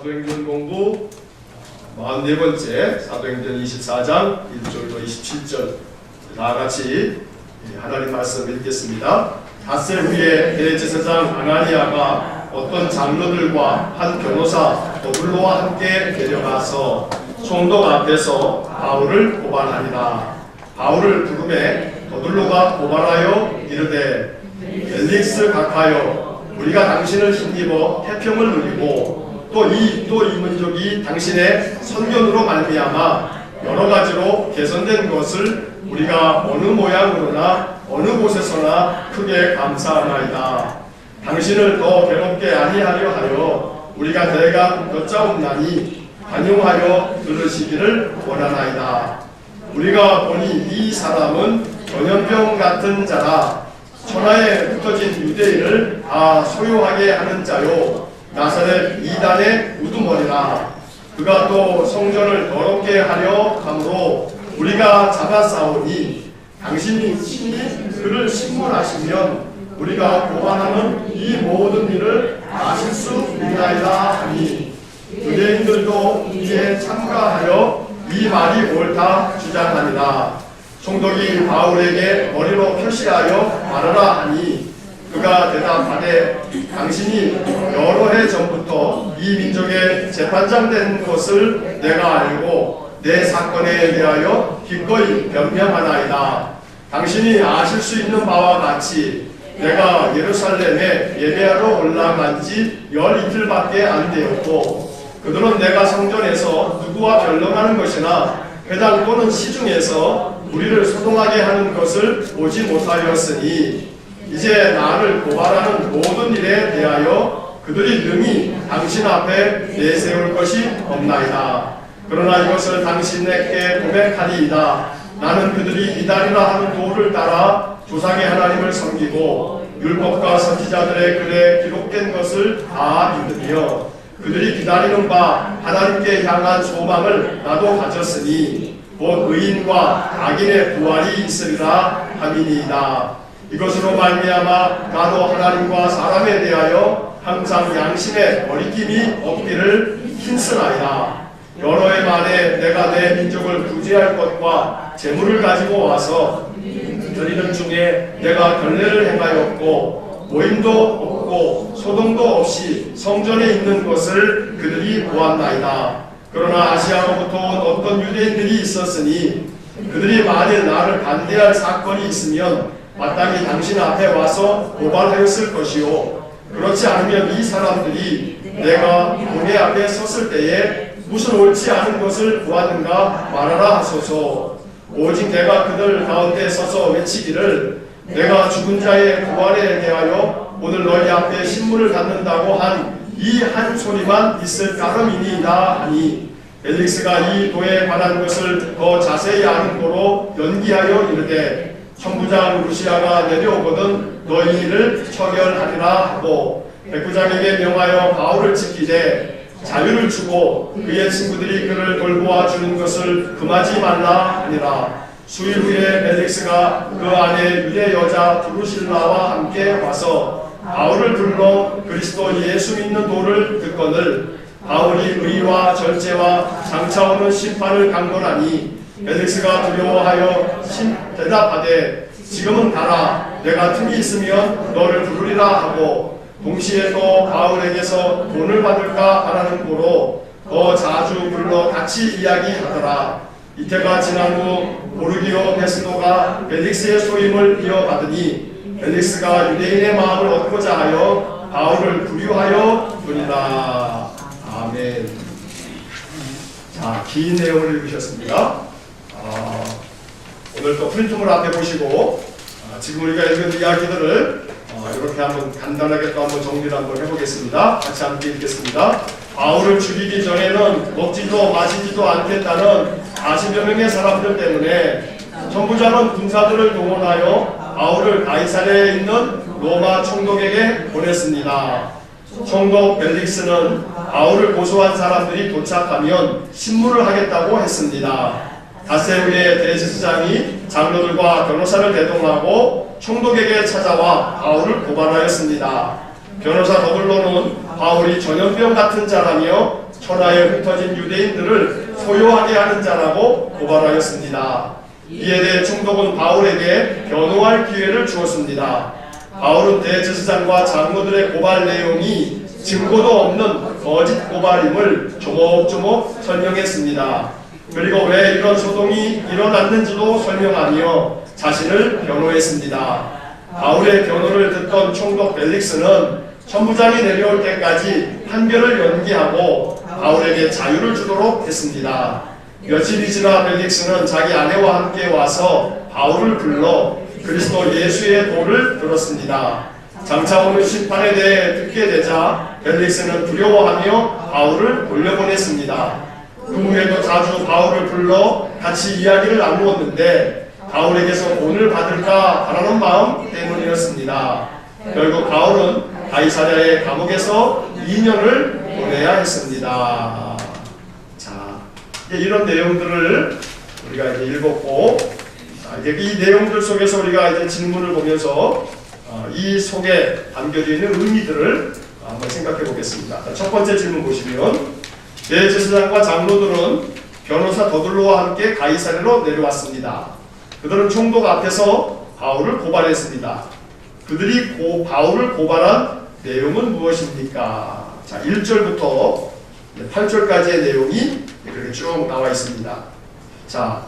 사도행전 공부 44번째 사도행전 24장 1절로 27절 다 같이 하나님 말씀 읽겠습니다. 닷새 후에 대제사장 아나니아가 어떤 장로들과 한 변호사 더블로와 함께 데려가서 총독 앞에서 바울을 고발하니라. 바울을 부르매 더블로가 고발하여 이르되 벨릭스 각하여 우리가 당신을 힘입어 태평을 누리고 또 이 민족이 당신의 선견으로 말미암아 여러 가지로 개선된 것을 우리가 어느 모양으로나 어느 곳에서나 크게 감사하나이다. 당신을 더 괴롭게 아니하려 하여 우리가 대강 여짜옵나니 관용하여 들으시기를 원하나이다. 우리가 보니 이 사람은 전염병 같은 자라 천하에 흩어진 유대인을 다 소유하게 하는 자요 나사렛 이단의 우두머리라. 그가 또 성전을 더럽게 하려 함으로 우리가 잡아싸우니 당신이 친히 그를 신문하시면 우리가 고발하는 이 모든 일을 아실 수 있나이다 하니 유대인들도 이에 참가하여 이 말이 옳다 주장하니라. 총독이 바울에게 머리로 표시하여 말하라 하니 그가 대답하되 당신이 여러 해 전부터 이 민족의 재판장 된 것을 내가 알고 내 사건에 대하여 기꺼이 변명하나이다. 당신이 아실 수 있는 바와 같이 내가 예루살렘에 예배하러 올라간 지 12일밖에 안 되었고 그들은 내가 성전에서 누구와 변론하는 것이나 회당 또는 시중에서 우리를 소동하게 하는 것을 보지 못하였으니 이제 나를 고발하는 모든 일에 대하여 그들이 능히 당신 앞에 내세울 것이 없나이다. 그러나 이것을 당신에게 고백하리이다. 나는 그들이 이단이라 하는 도를 따라 조상의 하나님을 섬기고 율법과 선지자들의 글에 기록된 것을 다 믿으며 그들이 기다리는 바 하나님께 향한 소망을 나도 가졌으니 곧 의인과 악인의 부활이 있으리라 함이니이다. 이것으로 말미암아 나도 하나님과 사람에 대하여 항상 양심의 거리낌이 없기를 힘쓰나이다. 여러 해 만에 내가 내 민족을 구제할 것과 재물을 가지고 와서 드리는 중에 내가 결례를 행하였고 모임도 없고 소동도 없이 성전에 있는 것을 그들이 보았나이다. 그러나 아시아로부터 온 어떤 유대인들이 있었으니 그들이 만일 나를 반대할 사건이 있으면 마땅히 당신 앞에 와서 고발하였을 것이요 그렇지 않으면 이 사람들이 내가 공회 앞에 섰을 때에 무슨 옳지 않은 것을 보았는가 말하라 하소서. 오직 내가 그들 가운데 서서 외치기를 내가 죽은 자의 부활에 대하여 오늘 너희 앞에 신문을 갖는다고 한 이 한 소리만 있을 따름이니이다 하니 벨릭스가 이 도에 관한 것을 더 자세히 아는 고로 연기하여 이르되 천부장 루시아가 내려오거든 너희 일을 처결하리라 하고 백부장에게 명하여 바울을 지키되 자유를 주고 그의 친구들이 그를 돌보아 주는 것을 금하지 말라 하니라. 수일 후에 벨릭스가 그 안에 유대 여자 드루실라와 함께 와서 바울을 불러 그리스도 예수 믿는 도를 듣거늘 바울이 의와 절제와 장차 오는 심판을 강론하니 벨릭스가 두려워하여 대답하되 지금은 가라. 내가 틈이 있으면 너를 부르리라 하고 동시에 또 바울에게서 돈을 받을까 하라는 고로 더 자주 불러 같이 이야기하더라. 이때가 지난 후 보르기오 베스도가 벨릭스의 소임을 이어받으니 벨릭스가 유대인의 마음을 얻고자 하여 바울을 구류하여 두니라. 아멘. 자, 긴 내용을 읽으셨습니다. 오늘 또 프린트물 앞에 보시고 지금 우리가 읽은 이야기들을 이렇게 한번 간단하게 또 한번 정리를 한번 해보겠습니다. 같이 함께 읽겠습니다. 바울을 죽이기 전에는 먹지도 마시지도 않겠다는 40여 명의 사람들 때문에 천부장은 군사들을 동원하여 바울을 가이사랴에 있는 로마 총독에게 보냈습니다. 총독 벨릭스는 바울을 고소한 사람들이 도착하면 신문을 하겠다고 했습니다. 닷새 후에 대제사장이 장로들과 변호사를 대동하고 총독에게 찾아와 바울을 고발하였습니다. 변호사 더블로는 바울이 전염병 같은 자라며 천하에 흩어진 유대인들을 소요하게 하는 자라고 고발하였습니다. 이에 대해 총독은 바울에게 변호할 기회를 주었습니다. 바울은 대제사장과 장로들의 고발 내용이 증거도 없는 거짓 고발임을 조목조목 설명했습니다. 그리고 왜 이런 소동이 일어났는지도 설명하며 자신을 변호했습니다. 바울의 변호를 듣던 총독 벨릭스는 천부장이 내려올 때까지 판결을 연기하고 바울에게 자유를 주도록 했습니다. 며칠이 지나 벨릭스는 자기 아내와 함께 와서 바울을 불러 그리스도 예수의 도를 들었습니다. 장차 오는 심판에 대해 듣게 되자 벨릭스는 두려워하며 바울을 돌려보냈습니다. 그 후에도 자주 바울을 불러 같이 이야기를 나누었는데 바울에게서 돈을 받을까 바라는 마음 때문이었습니다. 결국 바울은 가이사랴의 감옥에서 2년을 보내야 했습니다. 자, 이런 내용들을 우리가 이제 읽었고, 이제 이 내용들 속에서 우리가 이제 질문을 보면서 이 속에 담겨져 있는 의미들을 한번 생각해 보겠습니다. 첫 번째 질문 보시면, 대제사장과 장로들은 변호사 더둘로와 함께 가이사랴로 내려왔습니다. 그들은 총독 앞에서 바울을 고발했습니다. 그들이 바울을 고발한 내용은 무엇입니까? 자, 1절부터 8절까지의 내용이 이렇게 쭉 나와 있습니다. 자,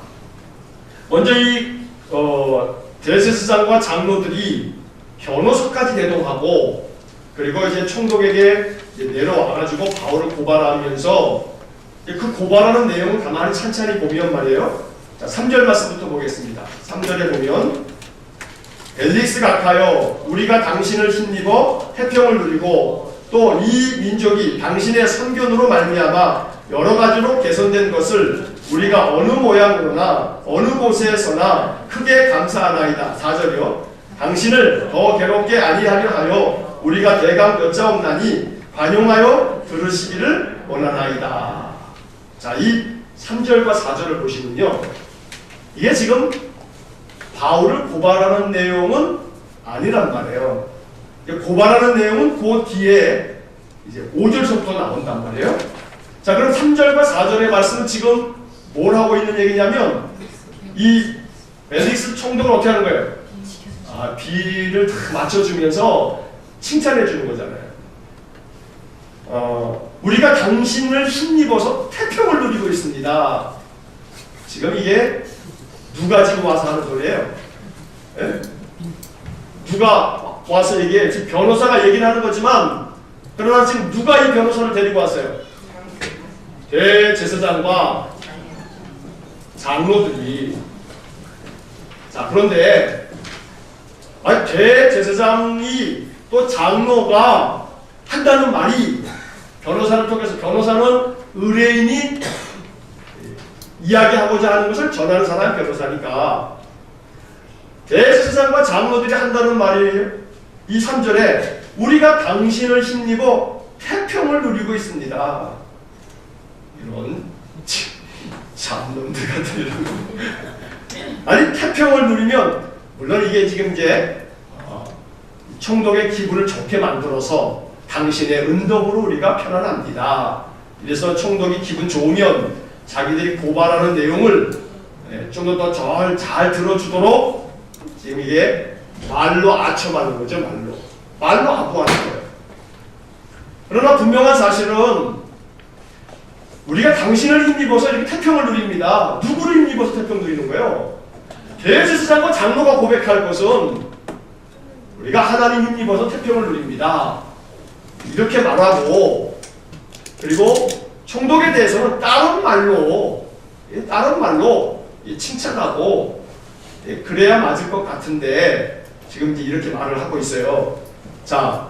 먼저 이 대제사장과 장로들이 변호사까지 대동하고, 그리고 이제 총독에게 내려와가지고 바울을 고발하면서 그 고발하는 내용을 가만히 찬찬히 보면 말이에요. 자, 3절 말씀부터 보겠습니다. 3절에 보면, 벨릭스 각하여 우리가 당신을 힘입어 태평을 누리고 또 이 민족이 당신의 선견으로 말미암아 여러 가지로 개선된 것을 우리가 어느 모양으로나 어느 곳에서나 크게 감사하나이다. 4절이요. 당신을 더 괴롭게 아니하려 하여 우리가 대강 여짜옵나니 관용하여 들으시기를 원하나이다. 자, 이 3절과 4절을 보시면요, 이게 지금 바울을 고발하는 내용은 아니란 말이에요. 고발하는 내용은 그 뒤에 이제 5절부터 나온단 말이에요. 자, 그럼 3절과 4절의 말씀은 지금 뭘 하고 있는 얘기냐면, 이 벨릭스 총독을 어떻게 하는 거예요? 비를 다 맞춰주면서 칭찬해 주는 거잖아요. 우리가 당신을 힘입어서 태평을 누리고 있습니다. 지금 이게 누가 지금 와서 하는 소리예요? 예? 누가 와서 얘기해? 지금 변호사가 얘기를 하는 거지만, 그러나 지금 누가 이 변호사를 데리고 왔어요? 대제사장과 장로들이. 자, 그런데 대제사장이 또 장로가 한다는 말이, 변호사를 통해서, 변호사는 의뢰인이 이야기하고자 하는 것을 전하는 사람이 변호사니까, 대제사장과 장로들이 한다는 말이에요. 이 3절에 우리가 당신을 힘입어 태평을 누리고 있습니다. 이런 참놈들 같은 이런 거. 아니, 태평을 누리면, 물론 이게 지금 이제 총독의 기분을 좋게 만들어서 당신의 은덕으로 우리가 편안합니다. 그래서 총독이 기분 좋으면 자기들이 고발하는 내용을 좀 더 잘 들어주도록 지금 이게 말로 아첨하는 거죠. 말로 아부하는 거예요. 그러나 분명한 사실은 우리가 당신을 힘입어서 이렇게 태평을 누립니다. 누구를 힘입어서 태평 누리는 거예요? 대제사장과 장로가 고백할 것은 우리가 하나님 힘입어서 태평을 누립니다. 이렇게 말하고, 그리고 총독에 대해서는 다른 말로 칭찬하고, 그래야 맞을 것 같은데 지금 이제 이렇게 말을 하고 있어요. 자,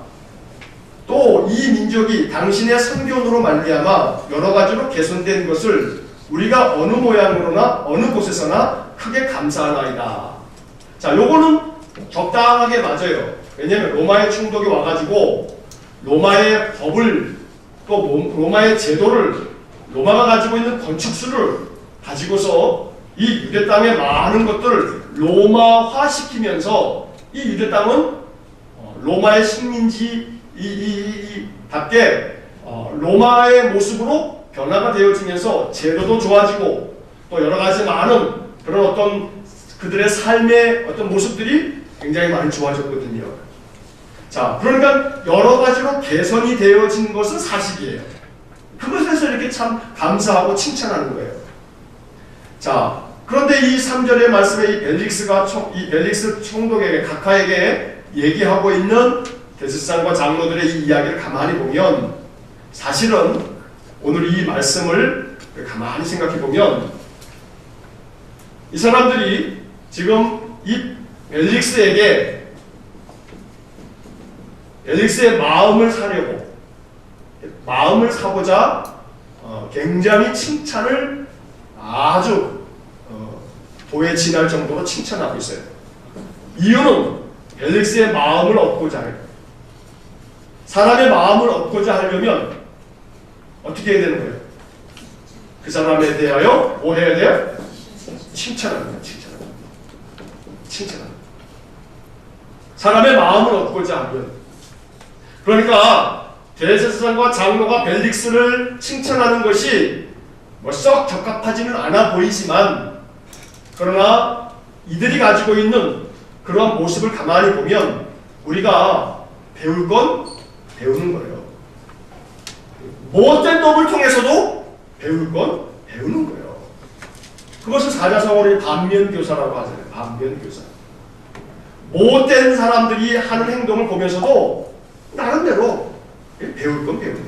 또 이 민족이 당신의 선견으로 말미암아 여러 가지로 개선된 것을 우리가 어느 모양으로나 어느 곳에서나 크게 감사하나이다. 자, 요거는 적당하게 맞아요. 왜냐하면 로마의 총독이 와가지고 로마의 법을, 또 로마의 제도를, 로마가 가지고 있는 건축수를 가지고서 이 유대 땅의 많은 것들을 로마화 시키면서 이 유대 땅은 로마의 식민지 답게 로마의 모습으로 변화가 되어지면서 제도도 좋아지고 또 여러 가지 많은 그런 어떤 그들의 삶의 어떤 모습들이 굉장히 많이 좋아졌거든요. 자, 그러니까 여러 가지로 개선이 되어진 것은 사실이에요. 그것에서 이렇게 참 감사하고 칭찬하는 거예요. 자, 그런데 이 3절의 말씀에 이 벨릭스 총독에게 각하에게 얘기하고 있는 대제사장과 장로들의 이 이야기를 가만히 보면 사실은 오늘 이 말씀을 가만히 생각해 보면 이 사람들이 지금 이 벨릭스의 마음을 사고자 굉장히 칭찬을 아주 도에 지날 정도로 칭찬하고 있어요. 이유는 벨릭스의 마음을 얻고자 해요. 사람의 마음을 얻고자 하려면 어떻게 해야 되는 거예요? 그 사람에 대하여 뭐 해야 돼요? 칭찬하는 거예요. 칭찬하는 거예요. 사람의 마음을 얻고자 하면, 그러니까 대제사장과 장로가 벨릭스를 칭찬하는 것이 뭐 썩 적합하지는 않아 보이지만, 그러나 이들이 가지고 있는 그런 모습을 가만히 보면 우리가 배울 건 배우는 거예요. 못된 놈을 통해서도 배울 건 배우는 거예요. 그것을 사자성어로 반면교사라고 하잖아요. 반면교사. 못된 사람들이 하는 행동을 보면서도 나름대로 배울 건 배우는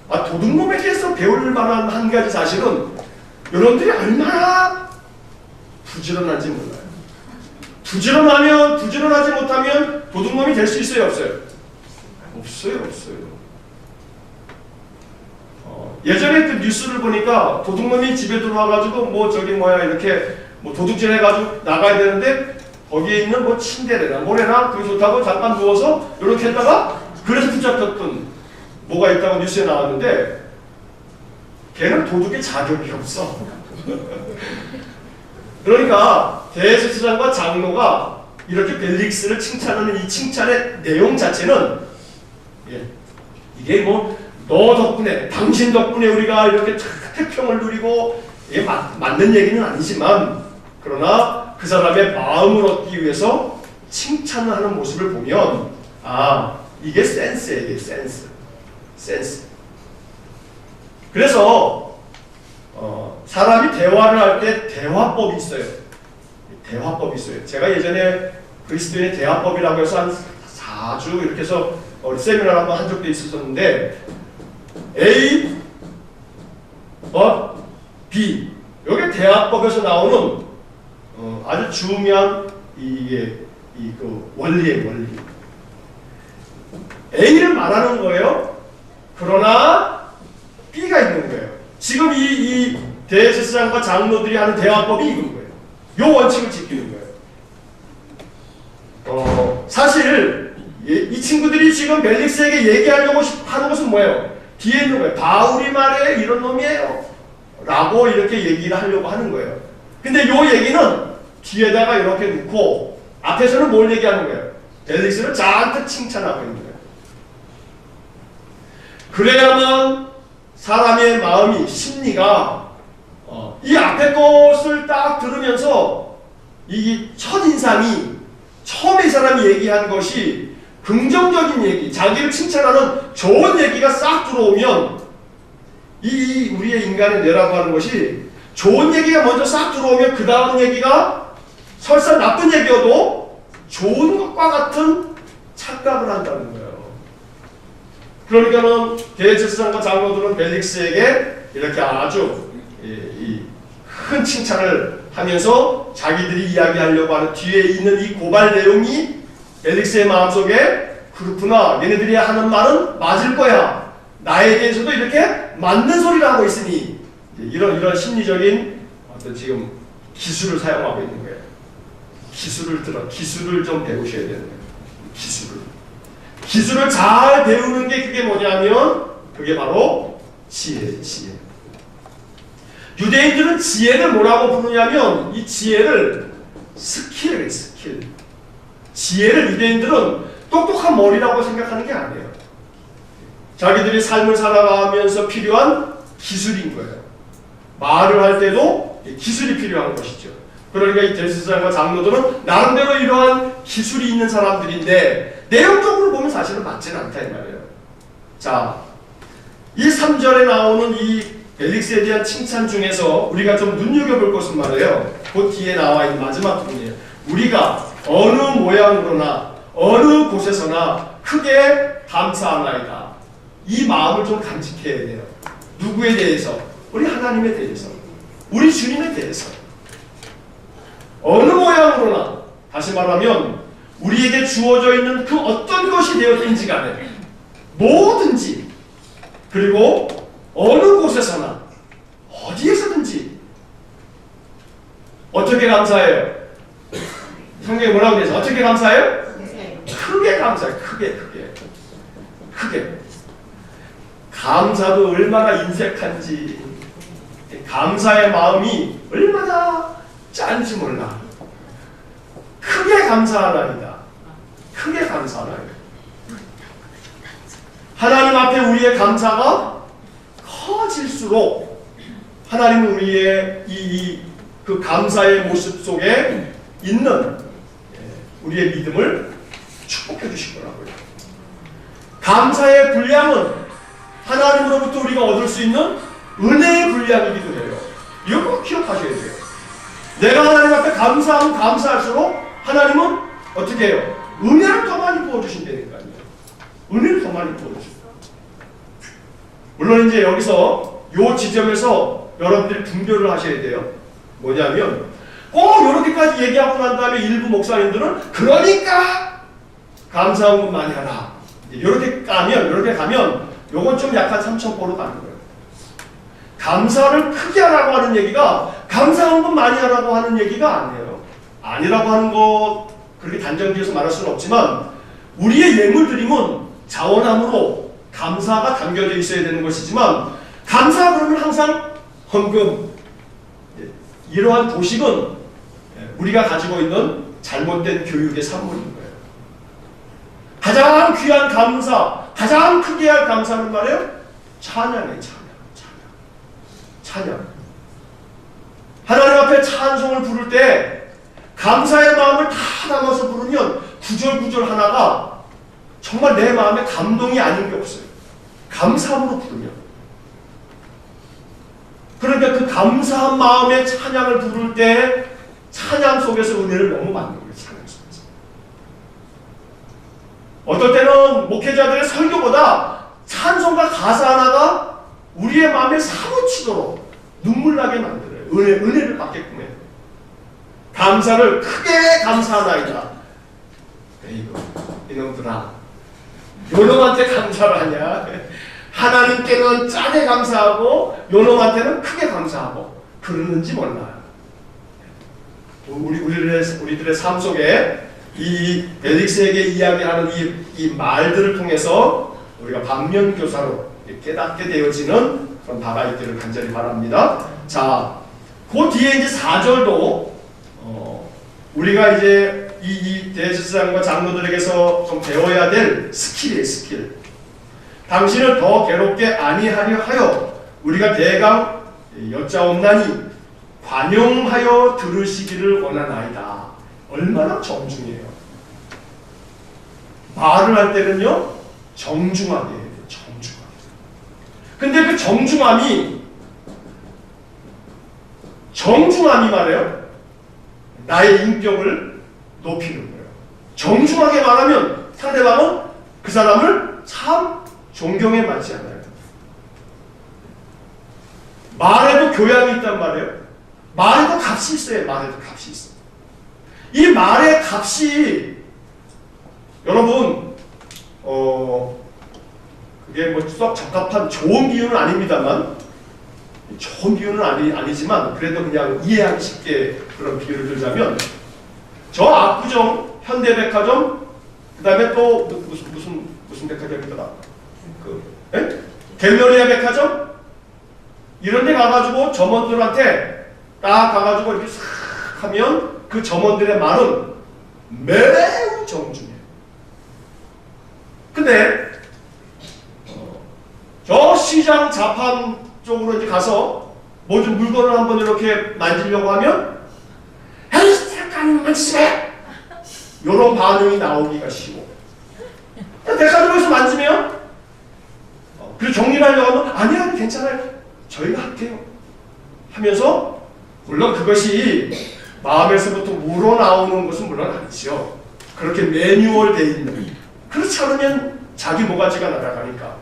거예요. 도둑놈에 대해서 배울 만한 한 가지 사실은 여러분들이 얼마나 부지런한지 몰라요. 부지런하지 못하면 도둑놈이 될 수 있어요, 없어요? 없어요. 예전에 그 뉴스를 보니까 도둑놈이 집에 들어와가지고 이렇게 도둑질 해가지고 나가야 되는데 거기에 있는 침대나 모래나 그게 좋다고 잠깐 누워서 이렇게 했다가 그래서 붙잡혔던 뭐가 있다고 뉴스에 나왔는데 걔는 도둑의 자격이 없어. 그러니까 대제사장과 장로가 이렇게 벨릭스를 칭찬하는 이 칭찬의 내용 자체는 이게 너 덕분에, 당신 덕분에 우리가 이렇게 태평을 누리고 이게 맞는 얘기는 아니지만, 그러나 그 사람의 마음을 얻기 위해서 칭찬을 하는 모습을 보면 이게 센스예요. 이게 센스. 그래서 사람이 대화를 할 때 대화법이 있어요. 제가 예전에 그리스도인의 대화법이라고 해서 한 4주 이렇게 해서 세미나를 한번 한 적도 있었는데, A, B, 이게 대화법에서 나오는 아주 중요한 그 원리예요. 원리. A를 말하는 거예요. 그러나 B가 있는 거예요. 지금 이 대제사장과 장로들이 하는 대화법이 이건 거예요. 요 원칙을 지키는 거예요. 사실 이 친구들이 지금 벨릭스에게 얘기하려고 하는 것은 뭐예요? 뒤에 있는 거예요. 바울이 말해 이런 놈이에요 라고 이렇게 얘기를 하려고 하는 거예요. 근데 요 얘기는 뒤에다가 이렇게 놓고 앞에서는 뭘 얘기하는 거예요? 벨릭스를 잔뜩 칭찬하고 있는 거예요. 그래야만 사람의 마음이, 심리가 이 앞에 것을 딱 들으면서 이 첫인상이 처음에 이 사람이 얘기한 것이 긍정적인 얘기, 자기를 칭찬하는 좋은 얘기가 싹 들어오면 이 우리의 인간의 뇌라고 하는 것이 좋은 얘기가 먼저 싹 들어오면 그 다음 얘기가 설사 나쁜 얘기여도 좋은 것과 같은 착각을 한다는 거예요. 그러니까는 대제사장과 장로들은 벨릭스에게 이렇게 아주 큰 칭찬을 하면서 자기들이 이야기하려고 하는 뒤에 있는 이 고발 내용이 벨릭스의 마음속에 그렇구나, 얘네들이 하는 말은 맞을 거야, 나에 대해서도 이렇게 맞는 소리를 하고 있으니, 이런 심리적인 어떤 지금 기술을 사용하고 있는 거예요. 기술을 좀 배우셔야 되는 거예요. 기술을 잘 배우는 게 그게 뭐냐면 그게 바로 지혜예요. 지혜. 유대인들은 지혜를 뭐라고 부르냐면 이 지혜를 스킬. 지혜를 유대인들은 똑똑한 머리라고 생각하는 게 아니에요. 자기들이 삶을 살아가면서 필요한 기술인 거예요. 말을 할 때도 기술이 필요한 것이죠. 그러니까 이 대제사장과 장로들은 나름대로 이러한 기술이 있는 사람들인데 내용적으로 보면 사실은 맞지는 않다 이 말이에요. 자, 이 3절에 나오는 이 벨릭스에 대한 칭찬 중에서 우리가 좀 눈여겨볼 것은 말이에요. 그 뒤에 나와 있는 마지막 부분이에요. 우리가 어느 모양으로나 어느 곳에서나 크게 감사하나이다. 이 마음을 좀 간직해야 돼요. 누구에 대해서? 우리 하나님에 대해서, 우리 주님에 대해서. 어느 모양으로나, 다시 말하면 우리에게 주어져 있는 그 어떤 것이 되었든지 간에 뭐든지, 그리고 어느 곳에서나 어디에서든지 어떻게 감사해요? 성경에 뭐라고 되어 있어요? 어떻게 감사해요? 크게 감사해요. 크게. 감사도 얼마나 인색한지, 감사의 마음이 얼마나 짠지 몰라. 크게 감사하나이다. 크게 감사하나이다. 하나님 앞에 우리의 감사가 커질수록 하나님은 우리의 그 감사의 모습 속에 있는 우리의 믿음을 축복해 주실 거라고요. 감사의 분량은 하나님으로부터 우리가 얻을 수 있는 은혜의 분량이기도 해요. 이거 꼭 기억하셔야 돼요. 내가 하나님 앞에 감사하면 감사할수록 하나님은 어떻게 해요? 은혜를 더 많이 부어주신다니까요. 은혜를 더 많이 부어주신다. 물론 이제 여기서 요 지점에서 여러분들이 분별을 하셔야 돼요. 뭐냐면 꼭 이렇게까지 얘기하고 난 다음에 일부 목사님들은 그러니까 감사한 것 많이 하라. 이렇게 가면 요건 좀 약간 삼천포로 가는 거예요. 감사를 크게 하라고 하는 얘기가 감사한 것 많이 하라고 하는 얘기가 아니에요. 아니라고 하는 것 그렇게 단정지어서 말할 수는 없지만 우리의 예물 드림은 자원함으로 감사가 담겨져 있어야 되는 것이지만 감사 그러면 항상 헌금 이러한 도식은 우리가 가지고 있는 잘못된 교육의 산물인 거예요. 가장 귀한 감사, 가장 크게 할 감사는 말이에요. 찬양이에요. 찬양. 하나님 앞에 찬송을 부를 때 감사의 마음을 다 담아서 부르면 구절구절 하나가 정말 내 마음에 감동이 아닌 게 없어요. 감사함으로 부르면. 그러니까 그 감사한 마음의 찬양을 부를 때 찬양 속에서 은혜를 너무 받는 거예요. 찬양 속에서. 어떨 때는 목회자들의 설교보다 찬송과 가사 하나가 우리의 마음에 사무치도록 눈물 나게 만들어요. 은혜를 받게끔 해요. 감사를 크게 감사하나이다. 이놈들아, 요놈한테 감사를 하냐? 하나님께는 짜게 감사하고 요놈한테는 크게 감사하고 그러는지 몰라요. 우리들의 삶 속에 이 벨릭스에게 이야기하는 이 말들을 통해서 우리가 반면교사로 깨닫게 되어지는 그런 바가 있기를 간절히 바랍니다. 자, 그 뒤에 이제 4절도 우리가 이제 이 대제사장과 장로들에게서 좀 배워야 될 스킬이에요. 스킬. 당신을 더 괴롭게 아니하려 하여 우리가 대강 여짜옵나니 관용하여 들으시기를 원하나이다. 얼마나 정중해요. 말을 할 때는요 정중하게 해야 돼요. 정중하게. 근데 그 정중함이 말해요 나의 인격을 높이는 거예요. 정중하게 말하면 상대방은 그 사람을 참 존경에 맞지 않아요. 말에도 교양이 있단 말이에요. 말에도 값이 있어요. 말에도 값이 있어. 이 말의 값이 여러분 그게 뭐 썩 적합한 좋은 비유는 아닙니다만 좋은 비유는 아니지만 그래도 그냥 이해하기 쉽게 그런 비유를 들자면 저 압구정 현대백화점 그다음에 또 무슨 백화점이더라? 갤러리아 백화점 이런 데 가가지고 점원들한테 딱 가가지고 이렇게 싹 하면 그 점원들의 말은 매우 정중해요. 근데 저 시장 자판 쪽으로 이제 가서 뭐 좀 물건을 한번 이렇게 만지려고 하면 에이 잠깐 만지세! 이런 반응이 나오기가 쉬워. 백화점에서 만지면 그리고 정리를 하려고 하면 아니야 괜찮아요 저희가 할게요 하면서 물론 그것이 마음에서부터 우러나오는 것은 물론 아니죠. 그렇게 매뉴얼되어 있는 그렇지 않으면 자기 모가지가 날아가니까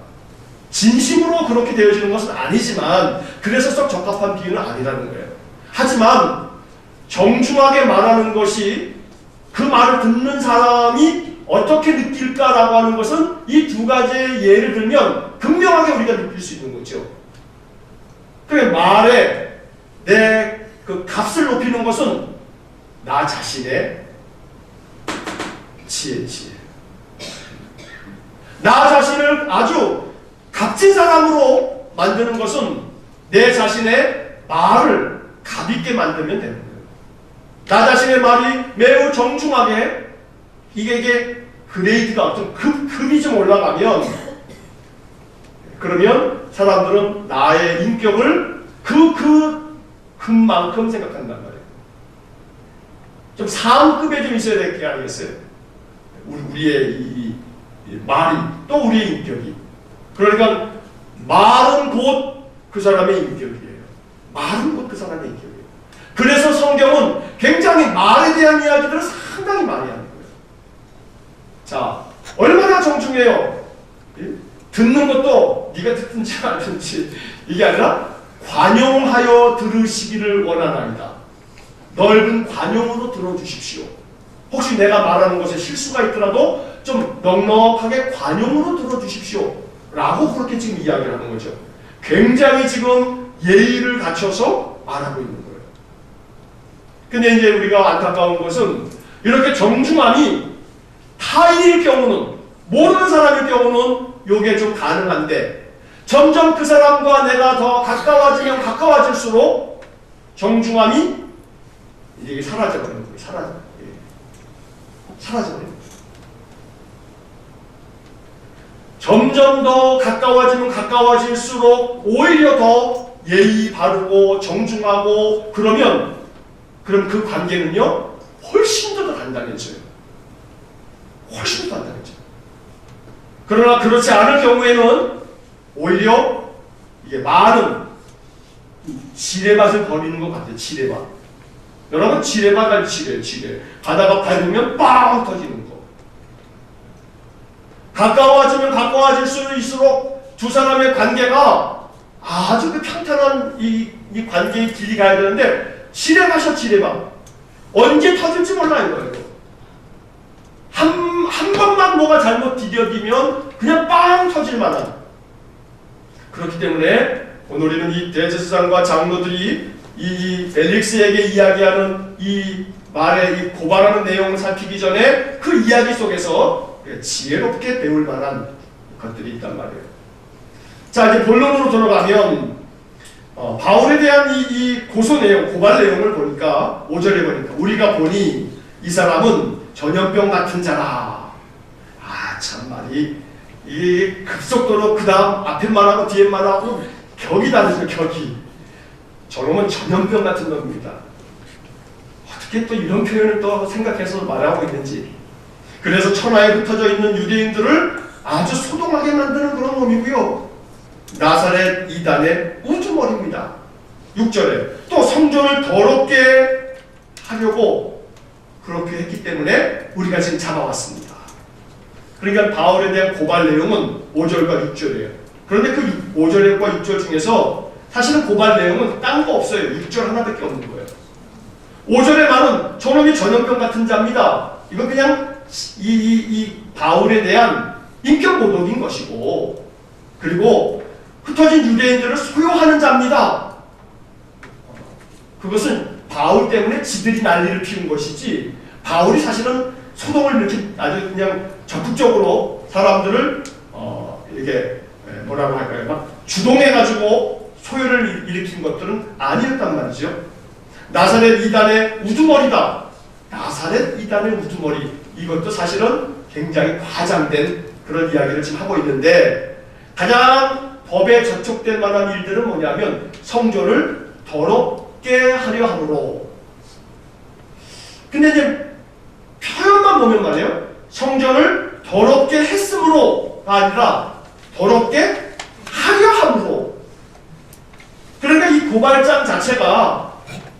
진심으로 그렇게 되어지는 것은 아니지만 그래서 썩 적합한 비유는 아니라는 거예요. 하지만 정중하게 말하는 것이 그 말을 듣는 사람이 어떻게 느낄까라고 하는 것은 이 두 가지의 예를 들면 극명하게 우리가 느낄 수 있는 거죠. 그러니까 말에 내 그 값을 높이는 것은 나 자신의 지혜. 나 자신을 아주 값진 사람으로 만드는 것은 내 자신의 말을 값있게 만들면 되는 거예요. 나 자신의 말이 매우 정중하게 이게 그레이드가 어떤 급이 좀 올라가면 그러면 사람들은 나의 인격을 그만큼 생각한단 말이에요. 좀 상급에 좀 있어야 될 게 아니겠어요? 우리의 이 말이 또 우리의 인격이. 그러니까 말은 곧 그 사람의 인격이에요. 말은 곧 그 사람의 인격이에요. 그래서 성경은 굉장히 말에 대한 이야기들을 상당히 많이 하는 거예요. 자, 얼마나 정중해요. 듣는 것도 네가 듣든지 말든지 이게 아니라 관용하여 들으시기를 원하나이다. 넓은 관용으로 들어주십시오. 혹시 내가 말하는 것에 실수가 있더라도 좀 넉넉하게 관용으로 들어주십시오. 라고 그렇게 지금 이야기를 하는 거죠. 굉장히 지금 예의를 갖춰서 말하고 있는 거예요. 근데 이제 우리가 안타까운 것은 이렇게 정중함이 타인일 경우는, 모르는 사람일 경우는 요게 좀 가능한데 점점 그 사람과 내가 더 가까워지면 가까워질수록 정중함이 이게 사라져버리는 거예요. 사라져버려요. 점점 더 가까워지면 가까워질수록 오히려 더 예의 바르고 정중하고 그럼 그 관계는요 훨씬 더 단단해져요. 훨씬 더 단단해져요. 그러나 그렇지 않을 경우에는 오히려 이게 많은 지뢰밭을 버리는 것 같아요. 지뢰밭. 여러분 지뢰밭 알 지뢰. 가다가 밟으면 빵 터지는 거. 가까워지면 가까워질수록 두 사람의 관계가 아주 그 평탄한 이 관계의 길이 가야 되는데 지뢰밭이야 지뢰밭. 언제 터질지 몰라요. 한 번만 뭐가 잘못 디뎌지면 그냥 빵 터질 만한. 그렇기 때문에 오늘 우리는 이 대제사장과 장로들이 이 벨릭스에게 이야기하는 이 말의 이 고발하는 내용을 살피기 전에 그 이야기 속에서 지혜롭게 배울 만한 것들이 있단 말이에요. 자, 이제 본론으로 들어가면 바울에 대한 이 고소 내용, 고발 내용을 보니까 5절에 보니까 우리가 보니 이 사람은 전염병 같은 자라. 아, 참 말이 이 급속도로 그 다음 앞에만 하고 뒤에만 하고 격이 다르죠. 격이. 저놈은 전염병 같은 놈입니다. 어떻게 또 이런 표현을 또 생각해서 말하고 있는지. 그래서 천하에 흩어져 있는 유대인들을 아주 소동하게 만드는 그런 놈이고요. 나사렛 이단의 우두머리입니다. 6절에 또 성전을 더럽게 하려고 그렇게 했기 때문에 우리가 지금 잡아왔습니다. 그러니까 바울에 대한 고발 내용은 5절과 6절이에요. 그런데 그 5절과 6절 중에서 사실은 고발 내용은 딴 거 없어요. 6절 하나밖에 없는 거예요. 5절의 말은 저놈이 전염병 같은 자입니다. 이건 그냥 이 바울에 대한 인격 모독인 것이고, 그리고 흩어진 유대인들을 소유하는 자입니다. 그것은 바울 때문에 지들이 난리를 피운 것이지 바울이 사실은 소동을 이렇게 아주 그냥 적극적으로 사람들을 이렇게 뭐라고 할까요? 막 주동해가지고 소요를 일으킨 것들은 아니었단 말이죠. 나사렛 이단의 우두머리다. 나사렛 이단의 우두머리. 이것도 사실은 굉장히 과장된 그런 이야기를 지금 하고 있는데 가장 법에 저촉될 만한 일들은 뭐냐면 성전을 더럽게 하려 함으로. 근데 이제 표현만 보면 말이에요. 성전을 더럽게 했으므로가 아니라 더럽게 하려 함으로. 그러니까 이 고발장 자체가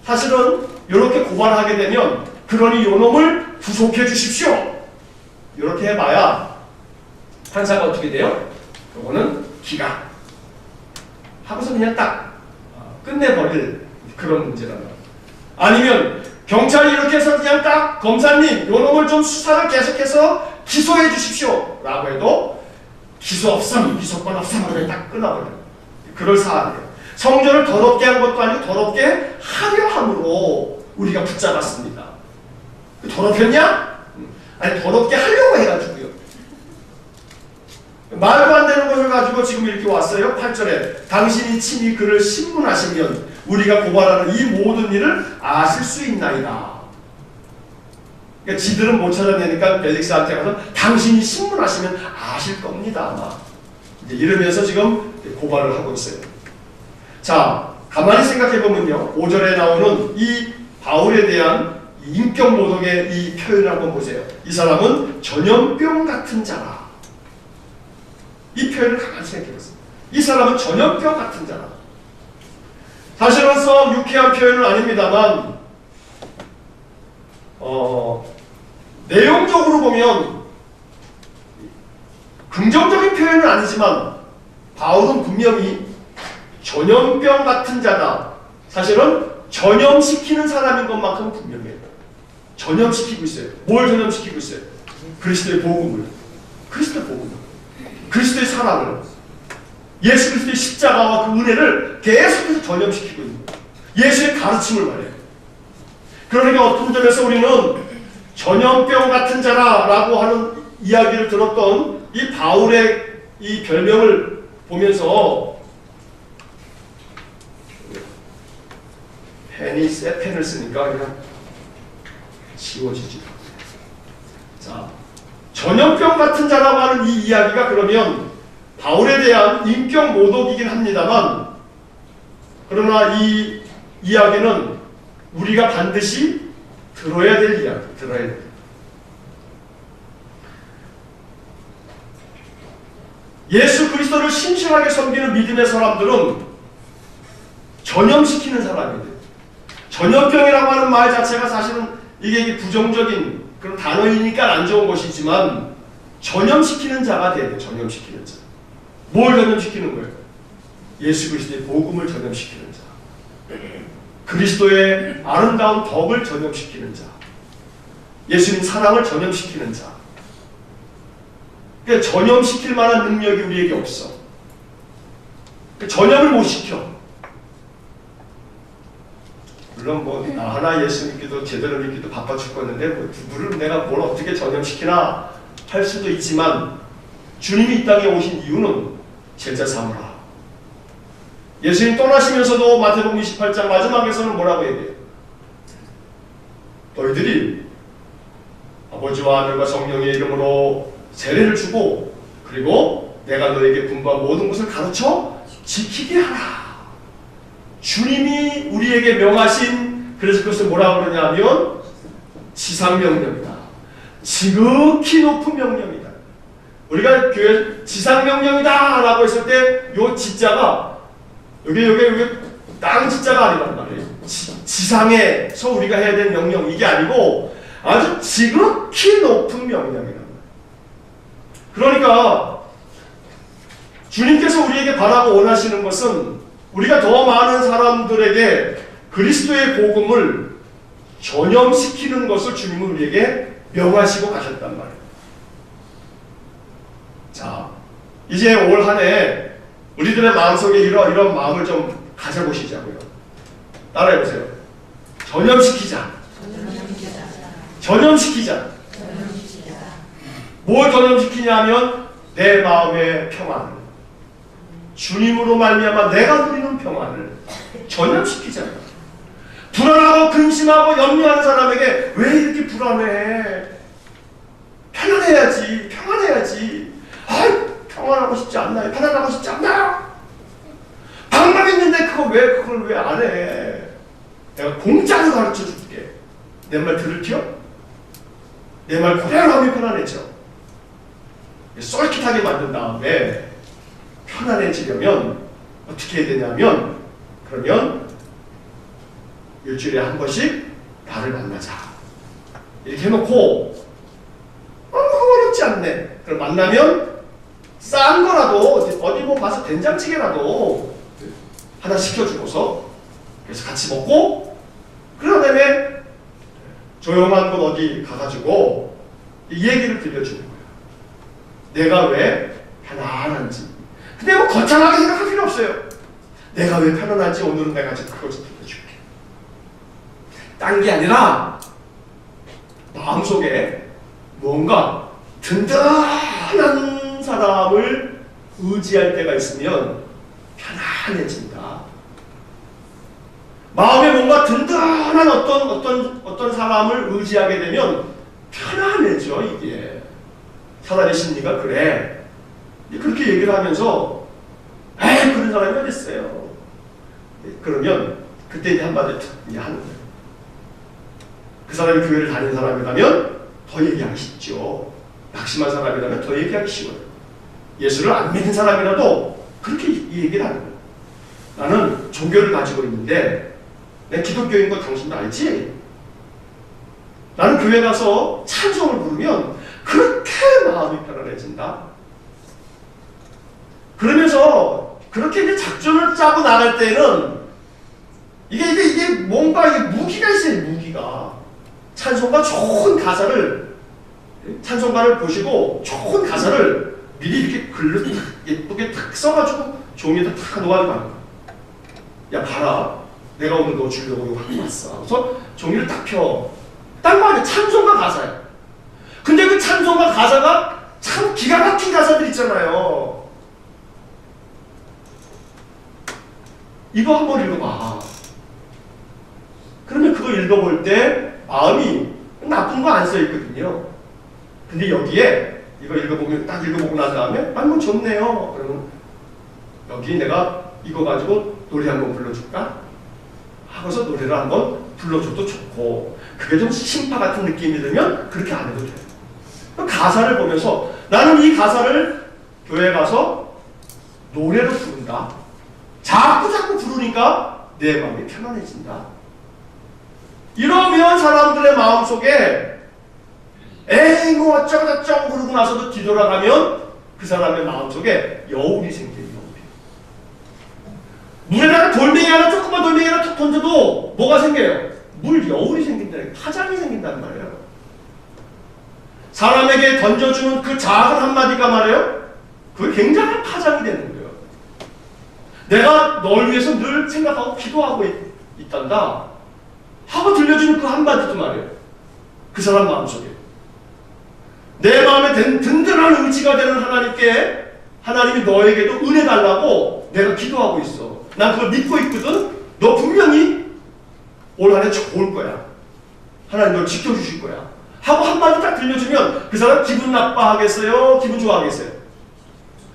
사실은 이렇게 고발하게 되면 그러니 요놈을 구속해 주십시오. 이렇게 해봐야 판사가 어떻게 돼요? 요거는 기각 하고서 그냥 딱 끝내버릴 그런 문제란 말이에요. 아니면 경찰이 이렇게 해서 그냥 딱 검사님 요놈을 좀 수사를 계속해서 기소해 주십시오 라고 해도 기소 없음, 기소권 없음 하고 딱 끊어버려요. 그럴 사안이에요. 성전을 더럽게 한 것도 아니고 더럽게 하려 함으로 우리가 붙잡았습니다. 더럽혔냐? 아니 더럽게 하려고 해가지고요. 말도 안 되는 것을 가지고 지금 이렇게 왔어요. 8절에 당신이 친히 그를 신문하시면 우리가 고발하는 이 모든 일을 아실 수 있나이다. 그러니까 지들은 못 찾아내니까 벨릭스한테 가서 당신이 신문하시면 아실 겁니다 아마. 이제 이러면서 지금 고발을 하고 있어요. 자, 가만히 생각해보면요. 5절에 나오는 이 바울에 대한 인격 모독의 이 표현을 한번 보세요. 이 사람은 전염병 같은 자라. 이 표현을 가만히 생각해보세요. 이 사람은 전염병 같은 자라. 사실은서 유쾌한 표현은 아닙니다만 내용적으로 보면 긍정적인 표현은 아니지만 바울은 분명히 전염병 같은 자다. 사실은 전염시키는 사람인 것만큼 분명해요. 전염시키고 있어요. 뭘 전염시키고 있어요? 그리스도의 복음을. 그리스도의 복음을. 그리스도의 사랑을. 예수 그리스도의 십자가와 그 은혜를 계속해서 전염시키고 있는 거예요. 예수의 가르침을 말해요. 그러니까 어떤 점에서 우리는 전염병 같은 자라라고 하는 이야기를 들었던 이 바울의 이 별명을 보면서 펜이 새 펜을 쓰니까 그냥 지워지지. 자, 전염병 같은 자라고 하는 이 이야기가 그러면 바울에 대한 인격 모독이긴 합니다만, 그러나 이 이야기는 우리가 반드시 들어야 될 이야기, 들어야 돼. 예수 그리스도를 신실하게 섬기는 믿음의 사람들은 전염시키는 사람이에요. 전염병이라고 하는 말 자체가 사실은 이게 부정적인 그런 단어이니까 안 좋은 것이지만 전염시키는 자가 돼야 돼요. 전염시키는 자. 뭘 전염시키는 거예요? 예수 그리스도의 복음을 전염시키는 자. 그리스도의 아름다운 덕을 전염시키는 자. 예수님 사랑을 전염시키는 자. 그러니까 전염시킬 만한 능력이 우리에게 없어. 그러니까 전염을 못 시켜. 물론 뭐 나 하나 예수 믿기도 제대로 믿기도 바빠 죽겠는데 뭐 누구를 내가 뭘 어떻게 전염시키나 할 수도 있지만 주님이 이 땅에 오신 이유는 제자 삼으라. 예수님 떠나시면서도 마태복음 28장 마지막에서는 뭐라고 얘기해요? 너희들이 아버지와 아들과 성령의 이름으로 세례를 주고 그리고 내가 너에게 분부한 모든 것을 가르쳐 지키게 하라. 주님이 우리에게 명하신, 그래서 그것을 뭐라고 그러냐면 지상명령이다. 지극히 높은 명령이다. 우리가 교회 지상명령이다 라고 했을 때 요 지자가 여기 땅 지자가 아니란 말이에요. 지상에서 우리가 해야 될 명령, 이게 아니고 아주 지극히 높은 명령이란 말이에요. 그러니까 주님께서 우리에게 바라고 원하시는 것은 우리가 더 많은 사람들에게 그리스도의 복음을 전염시키는 것을 주님은 우리에게 명하시고 가셨단 말이에요. 자, 이제 올 한 해 우리들의 마음속에 이런 마음을 좀 가져보시자고요. 따라해보세요. 전염시키자. 전염시키자. 뭘 전염시키냐면 내 마음의 평안을, 주님으로 말미암아 내가 누리는 평안을 전염시키잖아요. 불안하고 근심하고 염려하는 사람에게 왜 이렇게 불안해? 편안해야지. 평안해야지. 아이, 평안하고 싶지 않나요? 편안하고 싶지 않나요? 왜 그걸 왜 안 해? 내가 공짜로 가르쳐 줄게. 내 말 들을게요? 내 말 그대로 하면 편안해져. 쏠깃하게 만든 다음에 편안해지려면 어떻게 해야 되냐면, 그러면 일주일에 한 번씩 나를 만나자. 이렇게 해놓고 어렵지 않네. 그럼 만나면 싼 거라도 어디 뭐 가서 된장찌개라도 하나 시켜주고서 그래서 같이 먹고, 그런 다음에 조용한 곳 어디 가가지고 이 얘기를 들려주는 거예요. 내가 왜 편안한지. 근데 뭐 거창하게 생각할 필요 없어요. 내가 왜 편안한지 오늘은 내가 지금 그걸 좀 들려줄게. 딴 게 아니라 마음속에 뭔가 든든한 사람을 의지할 때가 있으면 편안해진다. 마음에 뭔가 든든한 어떤 사람을 의지하게 되면 편안해져. 이게 사람의 심리가 그래. 그렇게 얘기를 하면서 에이 그런 사람이 어디 있어요. 그러면 그때 이제 한마디 하는 거예요. 그 사람이 교회를 다니는 사람이라면 더 얘기하기 쉽죠. 낙심한 사람이라면 더 얘기하기 쉬워요. 예수를 안 믿는 사람이라도 그렇게 얘기를 하는 거예요. 나는 종교를 가지고 있는데 내 기독교인 거 당신도 알지? 나는 교회 가서 찬송을 부르면 그렇게 마음이 편안해진다. 그러면서 그렇게 이제 작전을 짜고 나갈 때는 이게 뭔가 무기가 있어요. 무기가. 찬송가 좋은 가사를, 찬송가를 보시고 좋은 가사를 미리 이렇게 글로 예쁘게 탁 써가지고 종이에다 탁 놓아주고 하는 거야. 야 봐라, 내가 오늘 너 주려고 이거 갖고 왔어. 그래서 종이를 딱 펴. 딱 말이야. 찬송가 가사야. 근데 그 찬송가 가사가 참 기가 막힌 가사들 있잖아요. 이거 한번 읽어봐. 그러면 그거 읽어볼 때 마음이 나쁜 거 안 써있거든요. 근데 여기에 이거 읽어보면 딱 읽어보고 난 다음에 뭐 좋네요. 그러면 여기 내가 이거 가지고 노래 한번 불러줄까? 하고서 노래를 한번 불러줘도 좋고, 그게 좀 심파 같은 느낌이 들면 그렇게 안 해도 돼요. 가사를 보면서 나는 이 가사를 교회 가서 노래로 부른다. 자꾸 부르니까 내 마음이 편안해진다. 이러면 사람들의 마음속에 에이 뭐 어쩌고저쩌고 그러고 나서도 뒤돌아가면 그 사람의 마음속에 여울이 생겨요. 물에다가 돌멩이 하나, 조그만 돌멩이 하나 툭 던져도 뭐가 생겨요? 물 여울이 생긴다는, 파장이 생긴단 말이에요. 사람에게 던져주는 그 작은 한마디가 말이에요, 그게 굉장한 파장이 되는 거예요. 내가 널 위해서 늘 생각하고 기도하고 있단다 하고 들려주는 그 한마디도 말이에요, 그 사람 마음속에 내 마음에 든든한 의지가 되는 하나님께, 하나님이 너에게도 은혜 달라고 내가 기도하고 있어. 난 그걸 믿고 있거든. 너 분명히 올 한해 좋을 거야. 하나님 널 지켜주실 거야. 하고 한마디 딱 들려주면 그 사람 기분 나빠하겠어요? 기분 좋아하겠어요?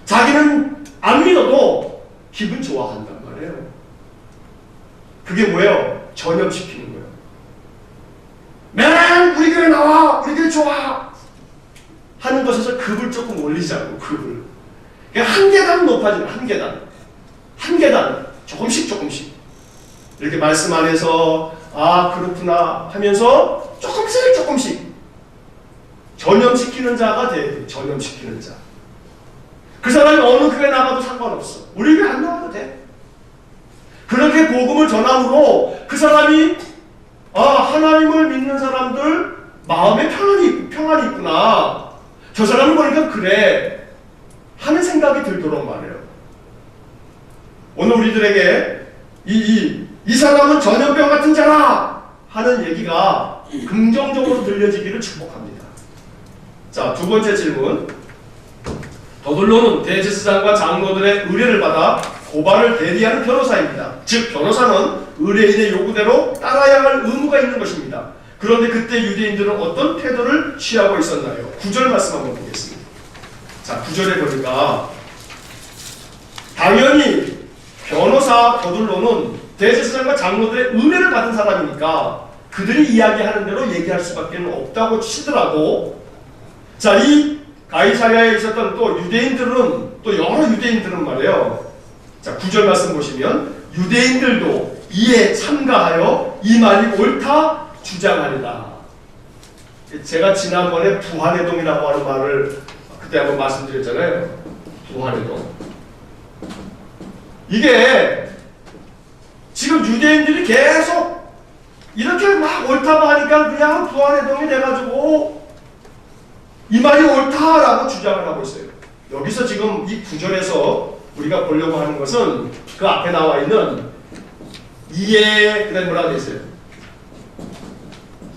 자기는 안 믿어도 기분 좋아한단 말이에요. 그게 뭐예요? 전염시키는 거예요. 맨 우리 교회 나와! 우리 교회 좋아! 하는 것에서 급을 조금 올리자고, 급을. 그러니까 한 계단 높아지는, 한 계단 조금씩 이렇게 말씀 안에서 아 그렇구나 하면서 조금씩 전염시키는 자가 돼야 돼. 전염시키는 자. 그 사람이 어느 교회 나가도 상관없어. 우리 교회 안 나와도 돼. 그렇게 복음을 전함으로 그 사람이 아 하나님을 믿는 사람들 마음에 평안이 있구나. 저 사람을 보니까 그래 하는 생각이 들도록 말해요. 오늘 우리들에게 이 사람은 전염병 같은 자라 하는 얘기가 긍정적으로 들려지기를 축복합니다. 자, 두 번째 질문. 더둘로는 대제사장과 장로들의 의뢰를 받아 고발을 대리하는 변호사입니다. 즉 변호사는 의뢰인의 요구대로 따라야 할 의무가 있는 것입니다. 그런데 그때 유대인들은 어떤 태도를 취하고 있었나요? 9절 말씀 한번 보겠습니다. 자, 9절에 보니까 당연히 변호사 변호사 거둘로는 대제사장과 장로들의 은혜를 받은 사람이니까 그들이 이야기하는 대로 얘기할 수밖에 없다고 치더라도, 자, 이 가이사랴에 있었던 또 유대인들은, 또 여러 유대인들은 말이에요. 자, 9절 말씀 보시면 유대인들도 이에 참가하여 이 말이 옳다 주장하리라. 제가 지난번에 부활의동이라고 하는 말을 그때 한번 말씀드렸잖아요. 부활의동. 이게 지금 유대인들이 계속 이렇게 막 옳다고 하니까 그냥 부활의동이 돼가지고 이 말이 옳다라고 주장을 하고 있어요. 여기서 지금 이 구절에서 우리가 보려고 하는 것은 그 앞에 나와 있는 이에, 그 다음에 뭐라고 되어 있어요?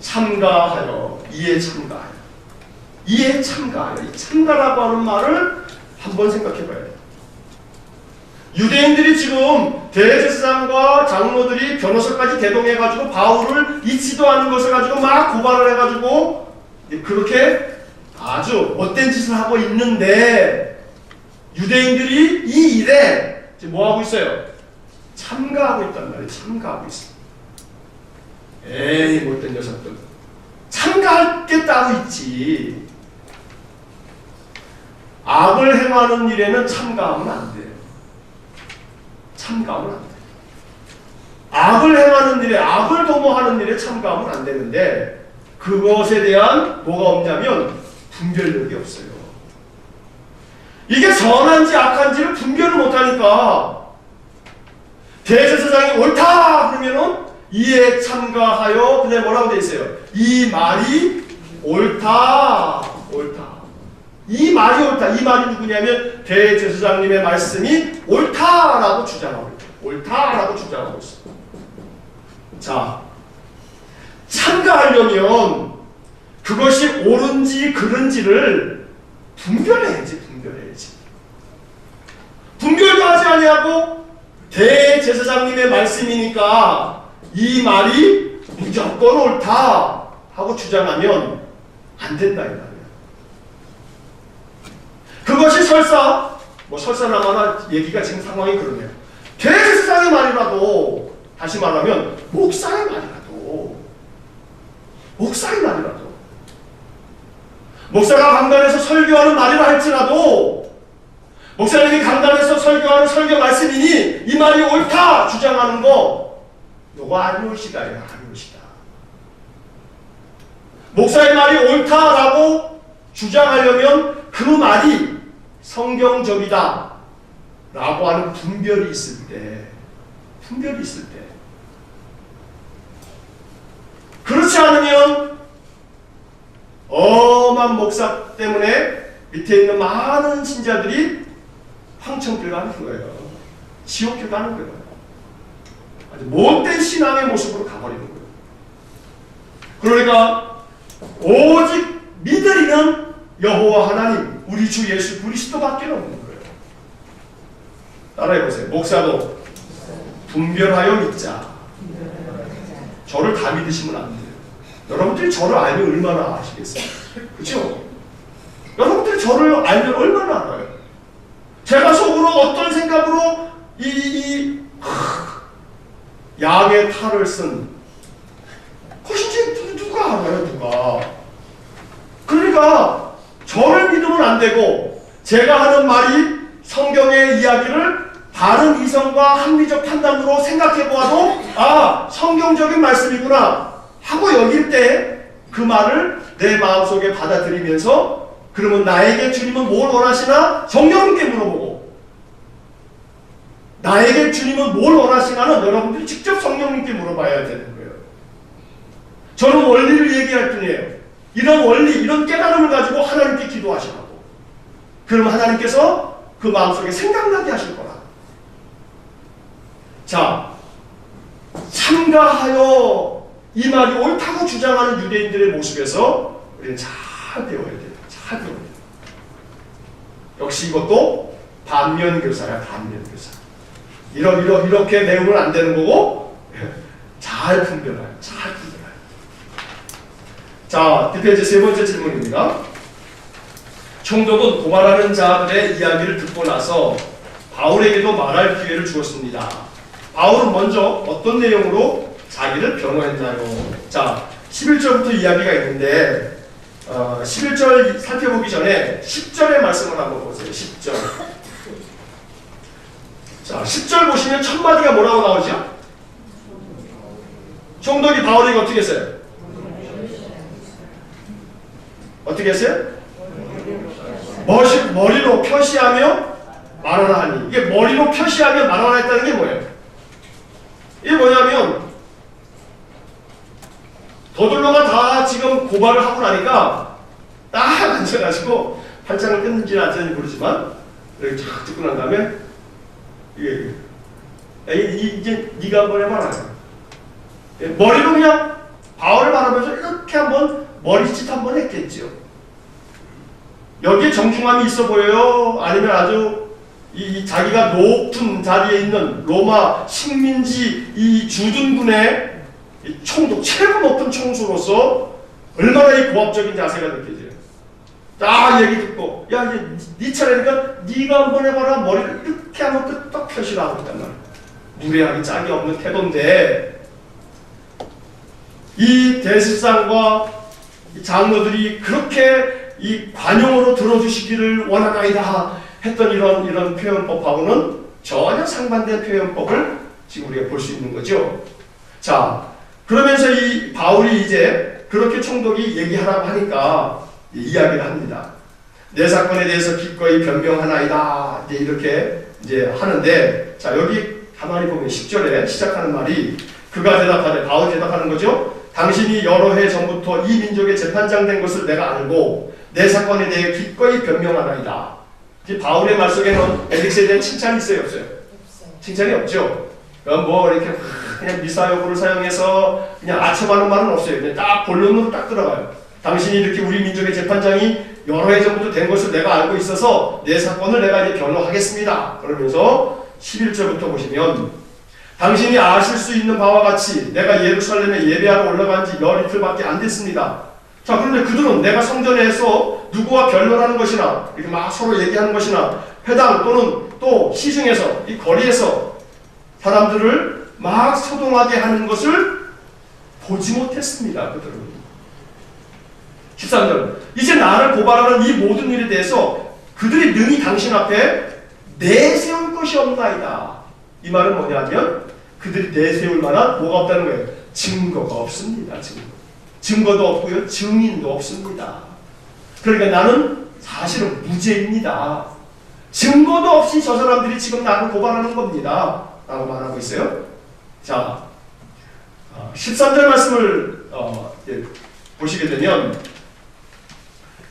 참가하여, 이에 참가하여. 이에 참가하여. 이 참가라고 하는 말을 한번 생각해 봐야 돼요. 유대인들이 지금 대제사장과 장로들이 변호사까지 대동해가지고 바울을 잊지도 않은 것을 가지고 막 고발을 해가지고 그렇게 아주 못된 짓을 하고 있는데 유대인들이 이 일에 지금 뭐 하고 있어요? 참가하고 있단 말이에요. 참가하고 있어. 에이 못된 녀석들. 참가할 게 따로 있지. 악을 행하는 일에는 참가하면 안 돼요. 참가하면 안 돼요. 악을 행하는 일에, 악을 도모하는 일에 참가하면 안 되는데 그것에 대한 뭐가 없냐면 분별력이 없어요. 이게 선한지 악한지를 분별을 못하니까 대제사장이 옳다 그러면은 이에 참가하여, 근데 뭐라고 되어 있어요? 이 말이 옳다. 옳다. 이 말이 옳다. 이 말이 누구냐면 대제사장님의 말씀이 옳다라고 주장하고 있다. 옳다라고 주장하고 있어. 자, 참가하려면 그것이 옳은지 그른지를 분별해야지. 분별도 하지 아니하고 대제사장님의 말씀이니까 이 말이 무조건 옳다 하고 주장하면 안 된다 이 말이야. 그것이 설사나마나 얘기가 지금 상황이 그러네요. 대제사장의 말이라도, 다시 말하면 목사의 말이라도, 목사가 강단에서 설교하는 말이라 할지라도 목사님이 강단에서 설교하는 설교 말씀이니 이 말이 옳다 주장하는 거 요거 아니오시다. 목사의 말이 옳다라고 주장하려면 그 말이 성경적이다 라고 하는 분별이 있을 때, 그렇지 않으면 엄한 목사 때문에 밑에 있는 많은 신자들이 황천길 가는 거예요. 지옥길 가는 거예요. 아주 못된 신앙의 모습으로 가버리는 거예요. 그러니까 오직 믿으리는 여호와 하나님, 우리 주 예수 그리스도밖에 없는 거예요. 따라해보세요. 목사도 분별하여 믿자. 저를 다 믿으시면 안 돼요. 여러분들이 저를 알면 얼마나 아시겠어요? 그렇죠? 여러분들이 저를 알면 얼마나 알아요? 제가 속으로 어떤 생각으로 양의 탈을 쓴 것인지 누가 알아요? 누가? 그러니까 저를 믿으면 안 되고 제가 하는 말이 성경의 이야기를 다른 이성과 합리적 판단으로 생각해 보아도 아, 성경적인 말씀이구나 하고 여길 때 그 말을 내 마음속에 받아들이면서 그러면 나에게 주님은 뭘 원하시나? 성령님께 물어보고 나에게 주님은 뭘 원하시나는 여러분들이 직접 성령님께 물어봐야 되는 거예요. 저는 원리를 얘기할 뿐이에요. 이런 원리, 이런 깨달음을 가지고 하나님께 기도하시라고. 그럼 하나님께서 그 마음속에 생각나게 하실 거라. 자, 참가하여 이 말이 옳다고 주장하는 유대인들의 모습에서 우리는 잘 배워야 돼요. 잘 배워야 돼요. 역시 이것도 반면교사야, 반면교사. 이렇게 내용은 안 되는 거고, 잘 분별해요. 자, 이제 세 번째 질문입니다. 총독은 고발하는 자들의 이야기를 듣고 나서 바울에게도 말할 기회를 주었습니다. 바울은 먼저 어떤 내용으로 자기를 변호했나요? 자, 11절부터 이야기가 있는데 11절 살펴보기 전에 10절의 말씀을 한번 보세요. 10절. 자, 10절 보시면 첫 마디가 뭐라고 나오죠? 총독이 바울에게 어떻게 했어요? 어떻게 했어요? 머리로 표시하며 말하라 하니. 이게 머리로 표시하며 말하라 했다는 게 뭐예요? 이게 뭐냐면 더둘러가 다 지금 고발을 하고 나니까 딱 앉아가지고 한창을 끊는지는 안 끊는지 모르지만 이렇게 쫙 듣고 난 다음에 이제 네가 한번 해봐라. 머리로 그냥 바울을 바라보면서 이렇게 한번 머리짓 한번 했겠죠. 여기에 정중함이 있어 보여요? 아니면 아주 자기가 높은 자리에 있는 로마 식민지 이 주둔군의 총독, 최고 높은 총수로서 얼마나 이 고압적인 자세가 느껴져요. 딱 얘기 듣고, 야, 이제 네 차례니까 네가 한번 해봐라. 머리를 이렇게 하면 끄떡 표시를 하고 있단 말이야. 무례하게 짝이 없는 태도인데, 이 대십상과 이 장로들이 그렇게 이 관용으로 들어주시기를 원하나이다 했던 이런 표현법하고는 전혀 상반된 표현법을 지금 우리가 볼 수 있는 거죠. 자, 그러면서 이 바울이 이제 그렇게 총독이 얘기하라고 하니까 이야기를 합니다. 내 사건에 대해서 기꺼이 변명하나이다. 이렇게 이제 하는데, 자, 여기 가만히 보면 10절에 시작하는 말이 그가 대답하되, 바울이 대답하는 거죠. 당신이 여러 해 전부터 이 민족의 재판장 된 것을 내가 알고 내 사건에 대해 기꺼이 변명하나이다. 바울의 말 속에는 엘릭스에 대한 칭찬이 있어요, 없어요? 칭찬이 없죠. 뭐 이렇게 그냥 미사여구를 사용해서 그냥 아첨하는 말은 없어요. 그냥 딱 본론으로 딱 들어가요. 당신이 이렇게 우리 민족의 재판장이 여러 해 전부터 된 것을 내가 알고 있어서 내 사건을 내가 이제 변호하겠습니다. 그러면서 11절부터 보시면 당신이 아실 수 있는 바와 같이 내가 예루살렘에 예배하러 올라간 지 열이틀밖에 안 됐습니다. 자, 그런데 그들은 내가 성전에서 누구와 변론하는 것이나 이렇게 막 서로 얘기하는 것이나 회당 또는 또 시중에서 이 거리에서 사람들을 막 소동하게 하는 것을 보지 못했습니다. 그들은. 13절. 이제 나를 고발하는 이 모든 일에 대해서 그들이 능히 당신 앞에 내세울 것이 없나이다. 이 말은 뭐냐면 그들이 내세울 만한 뭐가 없다는 거예요. 증거가 없습니다. 증거도 없고요. 증인도 없습니다. 그러니까 나는 사실은 무죄입니다. 증거도 없이 저 사람들이 지금 나를 고발하는 겁니다. 라고 말하고 있어요. 자, 13절 말씀을 보시게 되면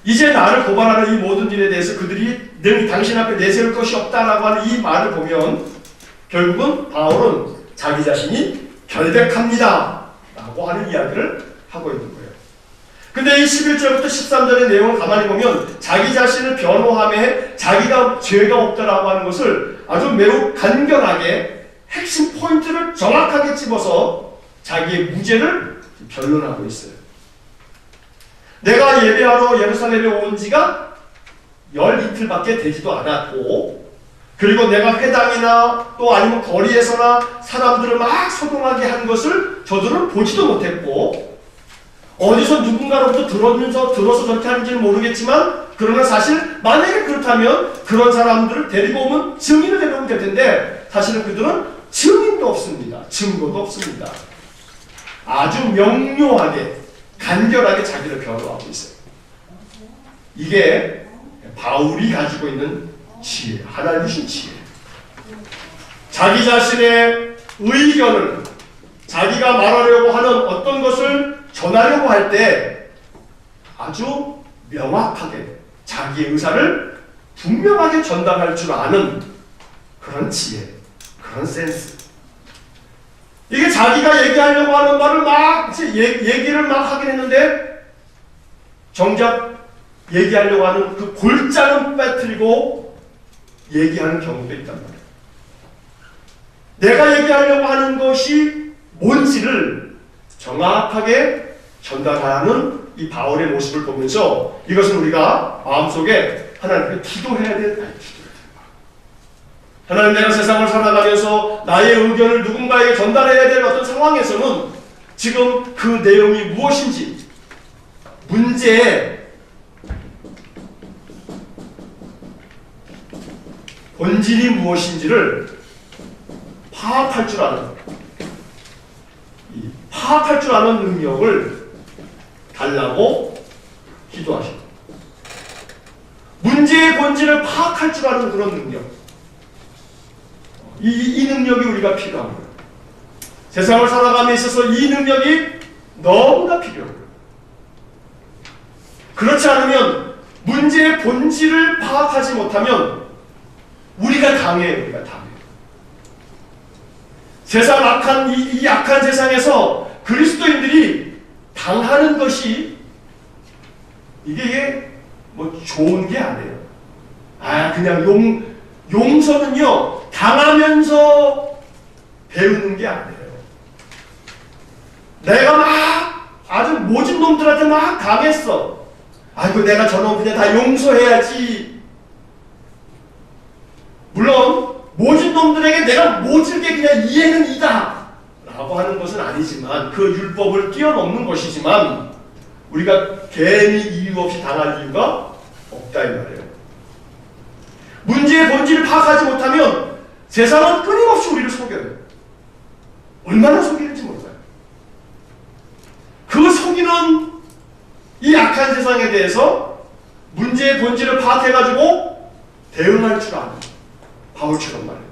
이제 나를 고발하는 이 모든 일에 대해서 그들이 능히 당신 앞에 내세울 것이 없다라고 하는 이 말을 보면 결국은 바울은 자기 자신이 결백합니다 라고 하는 이야기를 하고 있는 거예요. 근데 이 11절부터 13절의 내용을 가만히 보면 자기 자신을 변호함에 자기가 죄가 없다라고 하는 것을 아주 매우 간결하게 핵심 포인트를 정확하게 집어서 자기의 무죄를 변론하고 있어요. 내가 예배하러 예루살렘에 온 지가 열이틀밖에 되지도 않았고, 그리고 내가 회당이나 또 아니면 거리에서나 사람들을 막 소동하게 한 것을 저들은 보지도 못했고, 어디서 누군가로부터 들어서 저렇게 하는지는 모르겠지만, 그러나 사실 만약에 그렇다면 그런 사람들을 데리고 오면 증인을 데려오면 될 텐데 사실은 그들은 증인도 없습니다. 증거도 없습니다. 아주 명료하게 간결하게 자기를 변호하고 있어요. 이게 바울이 가지고 있는 지혜, 하나님 주신 지혜. 자기 자신의 의견을 자기가 말하려고 하는 어떤 것을 전하려고 할 때 아주 명확하게 자기의 의사를 분명하게 전달할 줄 아는 그런 지혜, 그런 센스. 이게 자기가 얘기하려고 하는 말을 막 얘기를 막 하긴 했는데 정작 얘기하려고 하는 그 골자는 빼뜨리고 얘기하는 경우도 있단 말이에요. 내가 얘기하려고 하는 것이 뭔지를 정확하게 전달하는 이 바울의 모습을 보면서 이것은 우리가 마음속에 하나님께 기도해야 돼. 하나님, 내가 세상을 살아가면서 나의 의견을 누군가에게 전달해야 될 어떤 상황에서는 지금 그 내용이 무엇인지, 문제의 본질이 무엇인지를 파악할 줄 아는, 이 파악할 줄 아는 능력을 달라고 기도하시고, 문제의 본질을 파악할 줄 아는 그런 능력, 이 능력이 우리가 필요합니다. 세상을 살아감에 있어서 이 능력이 너무나 필요합니다. 그렇지 않으면, 문제의 본질을 파악하지 못하면 우리가 당해요. 우리가 당해요. 세상 악한, 이 악한 세상에서 그리스도인들이 당하는 것이 이게 뭐 좋은 게 아니에요. 그냥 용서는요, 당하면서 배우는 게 아니에요. 내가 막 아주 모진 놈들한테 막 당했어. 아이고, 내가 저놈 그냥 다 용서해야지. 물론 모진 놈들에게 내가 모질게 그냥 이해는 이다 라고 하는 것은 아니지만, 그 율법을 뛰어넘는 것이지만, 우리가 괜히 이유 없이 당할 이유가 없다 이 말이에요. 문제의 본질을 파악하지 못하면 세상은 끊임없이 우리를 속여요. 얼마나 속이는지 몰라요. 그 속이는 이 악한 세상에 대해서 문제의 본질을 파악해가지고 대응할 줄 아는 바울처럼 말이에요.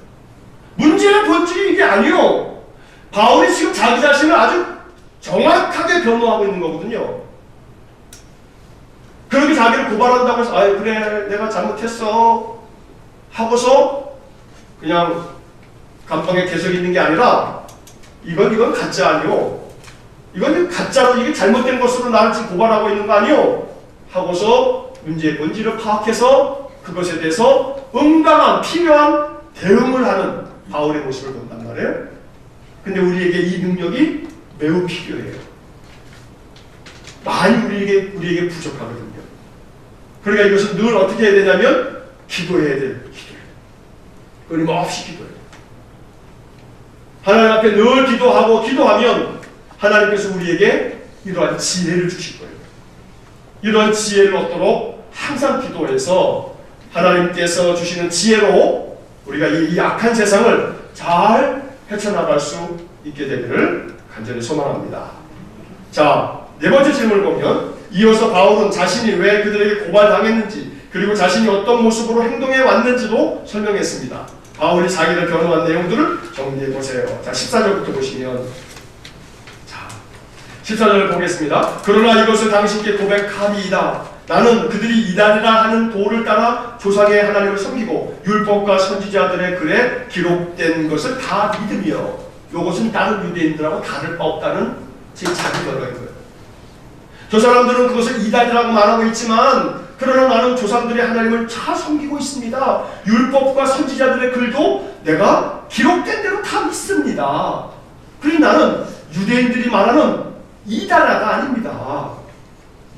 문제의 본질이 이게 아니요. 바울이 지금 자기 자신을 아주 정확하게 변호하고 있는 거거든요. 그렇게 자기를 고발한다고 해서 그래 내가 잘못했어 하고서 그냥 감방에 계속 있는 게 아니라, 이건 가짜 아니요, 이건 가짜로 이게 잘못된 것으로 나를 지금 고발하고 있는 거 아니요 하고서 문제의 본질을 파악해서 그것에 대해서 응당한 필요한 대응을 하는 바울의 모습을 본단 말이에요. 근데 우리에게 이 능력이 매우 필요해요. 많이 우리에게 부족하거든요. 그러니까 이것은 늘 어떻게 해야 되냐면 기도해야 돼요. 끊임없이 기도해요. 하나님 앞에 늘 기도하면 하나님께서 우리에게 이러한 지혜를 주실 거예요. 이러한 지혜를 얻도록 항상 기도해서 하나님께서 주시는 지혜로 우리가 이 악한 세상을 잘 헤쳐나갈 수 있게 되기를 간절히 소망합니다. 자, 네 번째 질문을 보면, 이어서 바울은 자신이 왜 그들에게 고발당했는지, 그리고 자신이 어떤 모습으로 행동해 왔는지도 설명했습니다. 바울이 자기를 변호한 내용들을 정리해 보세요. 자, 14절부터 보시면, 자, 14절을 보겠습니다. 그러나 이것을 당신께 고백하리이다. 나는 그들이 이단이라 하는 도를 따라 조상의 하나님을 섬기고 율법과 선지자들의 글에 기록된 것을 다 믿으며, 이것은 다른 유대인들하고 다를 바 없다는 제 자기 변호인 거예요. 저 사람들은 그것을 이단이라고 말하고 있지만, 그러나 나는 조상들의 하나님을 잘 섬기고 있습니다. 율법과 선지자들의 글도 내가 기록된 대로 다 믿습니다. 그러니 나는 유대인들이 말하는 이단아가 아닙니다.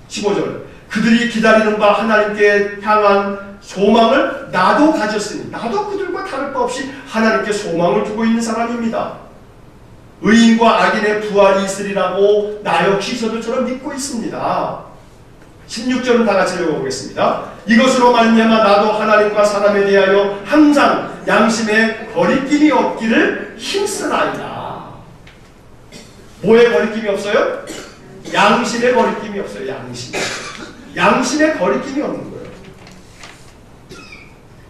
15절, 그들이 기다리는 바 하나님께 향한 소망을 나도 가졌으니, 나도 그들과 다를 바 없이 하나님께 소망을 두고 있는 사람입니다. 의인과 악인의 부활이 있으리라고 나 역시 저들처럼 믿고 있습니다. 16절은 다 같이 읽어보겠습니다. 이것으로 말미암아 나도 하나님과 사람에 대하여 항상 양심에 거리낌이 없기를 힘쓰나이다. 뭐에 거리낌이 없어요? 양심에 거리낌이 없어요. 양심에 거리낌이 없는 거예요.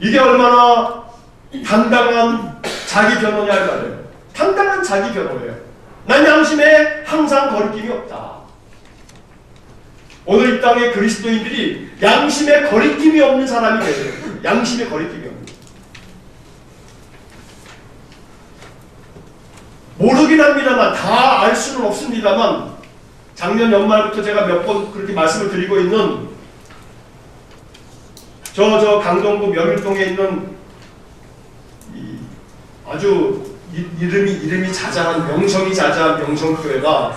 이게 얼마나 당당한 자기 변호냐 이 말이에요. 당당한 자기 변호예요. 난 양심에 항상 거리낌이 없다. 오늘 이 땅의 그리스도인들이 양심에 거리낌이 없는 사람이 돼요. 양심에 거리낌이 없는. 모르긴 합니다만, 다 알 수는 없습니다만, 작년 연말부터 제가 몇 번 그렇게 말씀을 드리고 있는 저 강동구 명일동에 있는 아주 이름이 자자한, 명성이 자자한 명성교회가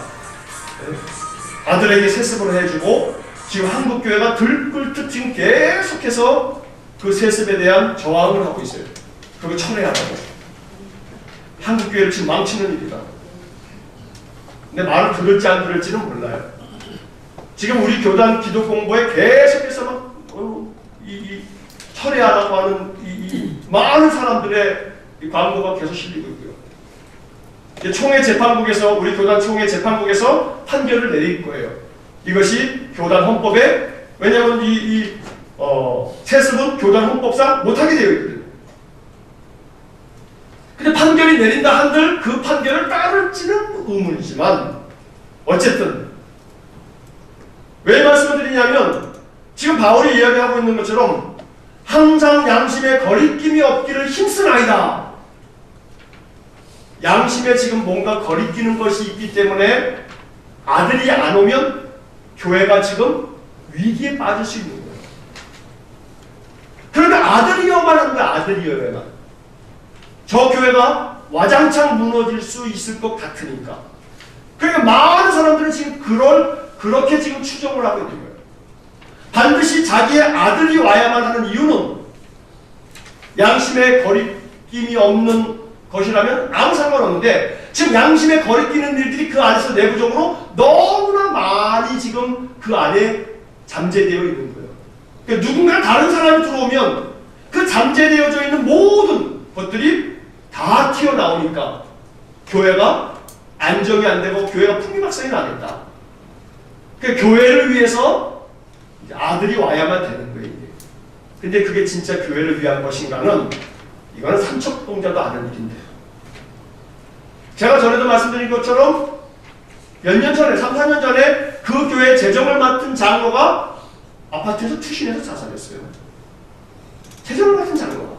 아들에게 세습을 해주고, 지금 한국교회가 들끓듯 지금 계속해서 그 세습에 대한 저항을 하고 있어요. 그리고 철회하라고. 한국 교회를 지금 망치는 일이다. 근데 말을 들을지 안 들을지는 몰라요. 지금 우리 교단 기독 공부에 계속해서 막 철회하라고 하는 이 많은 사람들의 이 광고가 계속 실리고 있고요. 총회 재판국에서 우리 교단 총회 재판국에서 판결을 내릴 거예요. 이것이 교단 헌법에 왜냐하면 세습은 교단 헌법상 못하게 되어 있거든요. 근데 판결이 내린다 한들 그 판결을 따를지는 의문이지만 어쨌든 왜 말씀을 드리냐면 지금 바울이 이야기하고 있는 것처럼 항상 양심에 거리낌이 없기를 힘쓰나이다. 양심에 지금 뭔가 거리끼는 것이 있기 때문에 아들이 안 오면 교회가 지금 위기에 빠질 수 있는 거예요. 그러니까 아들이어만 하는 거야. 아들이어야만. 저 교회가 와장창 무너질 수 있을 것 같으니까. 그러니까 많은 사람들은 지금 그렇게 지금 추정을 하고 있는 거예요. 반드시 자기의 아들이 와야만 하는 이유는 양심에 거리낌이 없는 것이라면 아무 상관없는데 지금 양심에 거리끼는 일들이 그 안에서 내부적으로 너무나 많이 지금 그 안에 잠재되어 있는 거예요. 그러니까 누군가 다른 사람이 들어오면 그 잠재되어져 있는 모든 것들이 다 튀어나오니까 교회가 안정이 안 되고 교회가 풍비박산이 나겠다. 그러니까 교회를 위해서 아들이 와야만 되는 거예요. 근데 그게 진짜 교회를 위한 것인가는 이거는 삼척동자도 아는 일인데 제가 전에도 말씀드린 것처럼 몇 년 전에 3, 4년 전에 그 교회 재정을 맡은 장로가 아파트에서 투신해서 자살했어요. 재정을 맡은 장로가.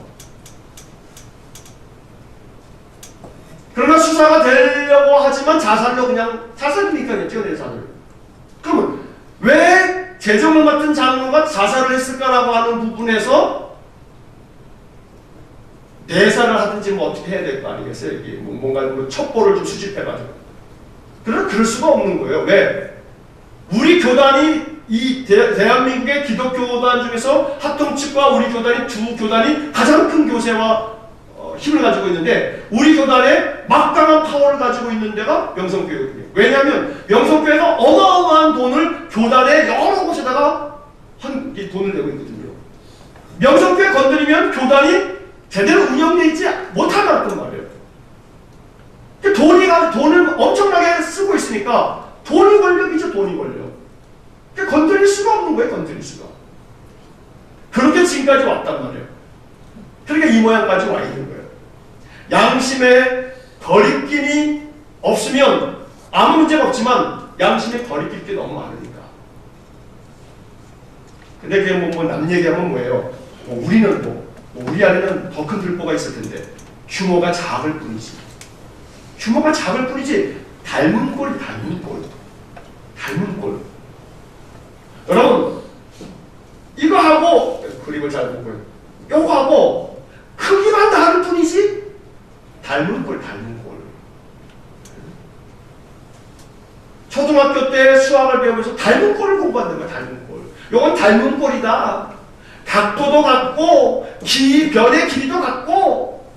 그러나 수사가 되려고 하지만 자살로 그냥 자살이니까요. 뛰어내려 자살. 그러면 왜 재정을 맡은 장로가 자살을 했을까라고 하는 부분에서 내사를 하든지 뭐 어떻게 해야 될 거 아니겠어요? 이게 뭔가 첩보를 좀 수집해가지고. 그러나 그럴 수가 없는 거예요. 왜? 우리 교단이 이 대한민국의 기독교단 중에서 합동측과 우리 교단이 두 교단이 가장 큰 교세와 힘을 가지고 있는데 우리 교단에 막강한 파워를 가지고 있는 데가 명성교회거든요. 왜냐하면 명성교회가 어마어마한 돈을 교단의 여러 곳에다가 돈을 내고 있거든요. 명성교회 건드리면 교단이 제대로 운영되어 있지 못하는 말이에요. 돈을 엄청나게 쓰고 있으니까 돈이 권력이죠. 돈이 권력. 건드릴 수가 없는 거예요. 건드릴 수가. 그렇게 지금까지 왔단 말이에요. 그러니까 이 모양까지 와 있는 거예요. 양심에 거리낌이 없으면 아무 문제가 없지만 양심에 거리낄 게 너무 많으니까. 근데 그게 남 얘기하면 뭐예요? 우리는 우리 안에는 더 큰 들보가 있을 텐데 규모가 작을 뿐이지. 규모가 작을 뿐이지 닮은 꼴. 여러분 이거 하고 그림을 잘 보고요. 요거 하고 크기만 다를 뿐이지 닮은 꼴. 초등학교 때 수학을 배우면서 닮은 꼴을 공부한다는 거야. 닮은 꼴. 요건 닮은 꼴이다. 각도도 같고 변의 길이도 같고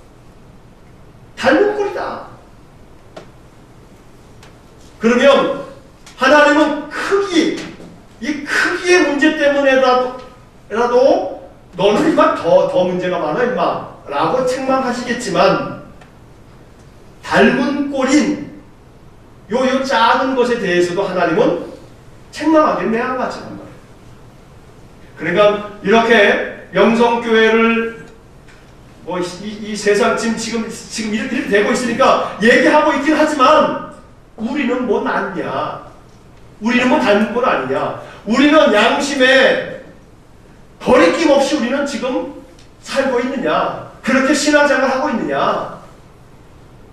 닮은 꼴이다. 그러면 하나님은 이 크기의 문제 때문에라도 너는 임마 더 문제가 많아 임마 라고 책망하시겠지만 닮은 꼴인 요 작은 것에 대해서도 하나님은 책망하기는 매한가지란 말이에요. 그러니까 이렇게 명성교회를 이 세상 지금 이렇게 되고 있으니까 얘기하고 있긴 하지만 우리는 뭐 낫냐? 우리는 뭐 닮은 꼴 아니냐? 우리는 양심에 거리낌 없이 우리는 지금 살고 있느냐? 그렇게 신앙생활을 하고 있느냐?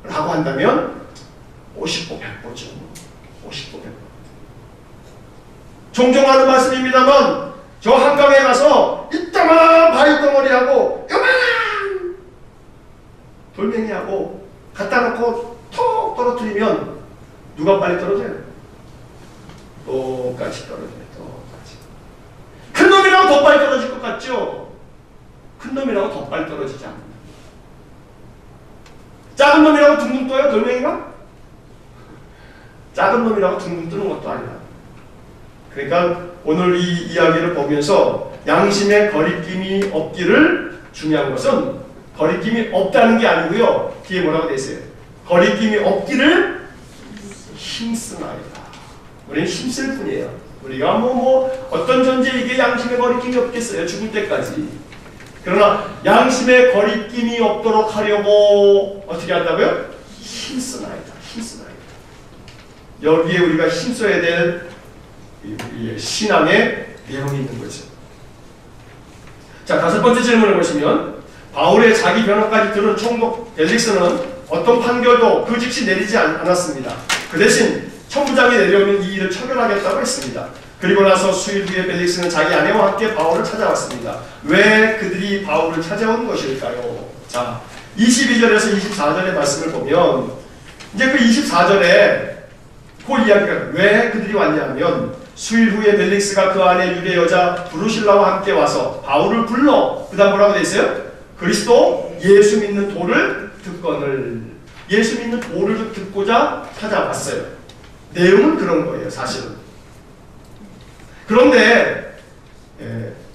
라고 한다면 50보 100보죠. 50보 100보. 종종 하는 말씀입니다만 저 한강에 가서 이따만 바위덩어리하고 요만한 돌멩이하고 갖다 놓고 톡 떨어뜨리면 누가 빨리 떨어져요? 똑같이 떨어져요. 똑같이. 큰 놈이라고 더 빨리 떨어질 것 같죠? 큰 놈이라고 더 빨리 떨어지지 않는다. 놈이라고 둥둥 떠요? 돌멩이가? 작은 놈이라고 둥둥 뜨는 것도 아니야. 그러니까 오늘 이 이야기를 보면서 양심의 거리낌이 없기를 중요한 것은 거리낌이 없다는 게 아니고요. 뒤에 뭐라고 돼 있어요? 거리낌이 없기를 힘쓰나이다. 우리는 힘쓸 뿐이에요. 우리가 어떤 존재에게 양심의 거리낌이 없겠어요? 죽을 때까지. 그러나 양심의 거리낌이 없도록 하려고 어떻게 한다고요? 힘쓰나이다. 힘쓰나이다. 여기에 우리가 힘써야 될 신앙의 내용이 있는 거죠. 자, 5번째 질문을 보시면 바울의 자기 변호까지 들은 총독 벨릭스는 어떤 판결도 그 즉시 내리지 않았습니다. 그 대신 천부장이 내려오면 이 일을 처결하겠다고 했습니다. 그리고 나서 수일 후에 벨릭스는 자기 아내와 함께 바울을 찾아왔습니다. 왜 그들이 바울을 찾아온 것일까요? 자, 22절에서 24절의 말씀을 보면 이제 그 24절에 그 이야기가 왜 그들이 왔냐면 수일 후에 벨릭스가 그 안에 유대 여자 브루실라와 함께 와서 바울을 불러 그 다음 뭐라고 돼 있어요? 그리스도 예수 믿는 도를 듣거늘 예수 믿는 도를 듣고자 찾아왔어요. 내용은 그런 거예요, 사실은. 그런데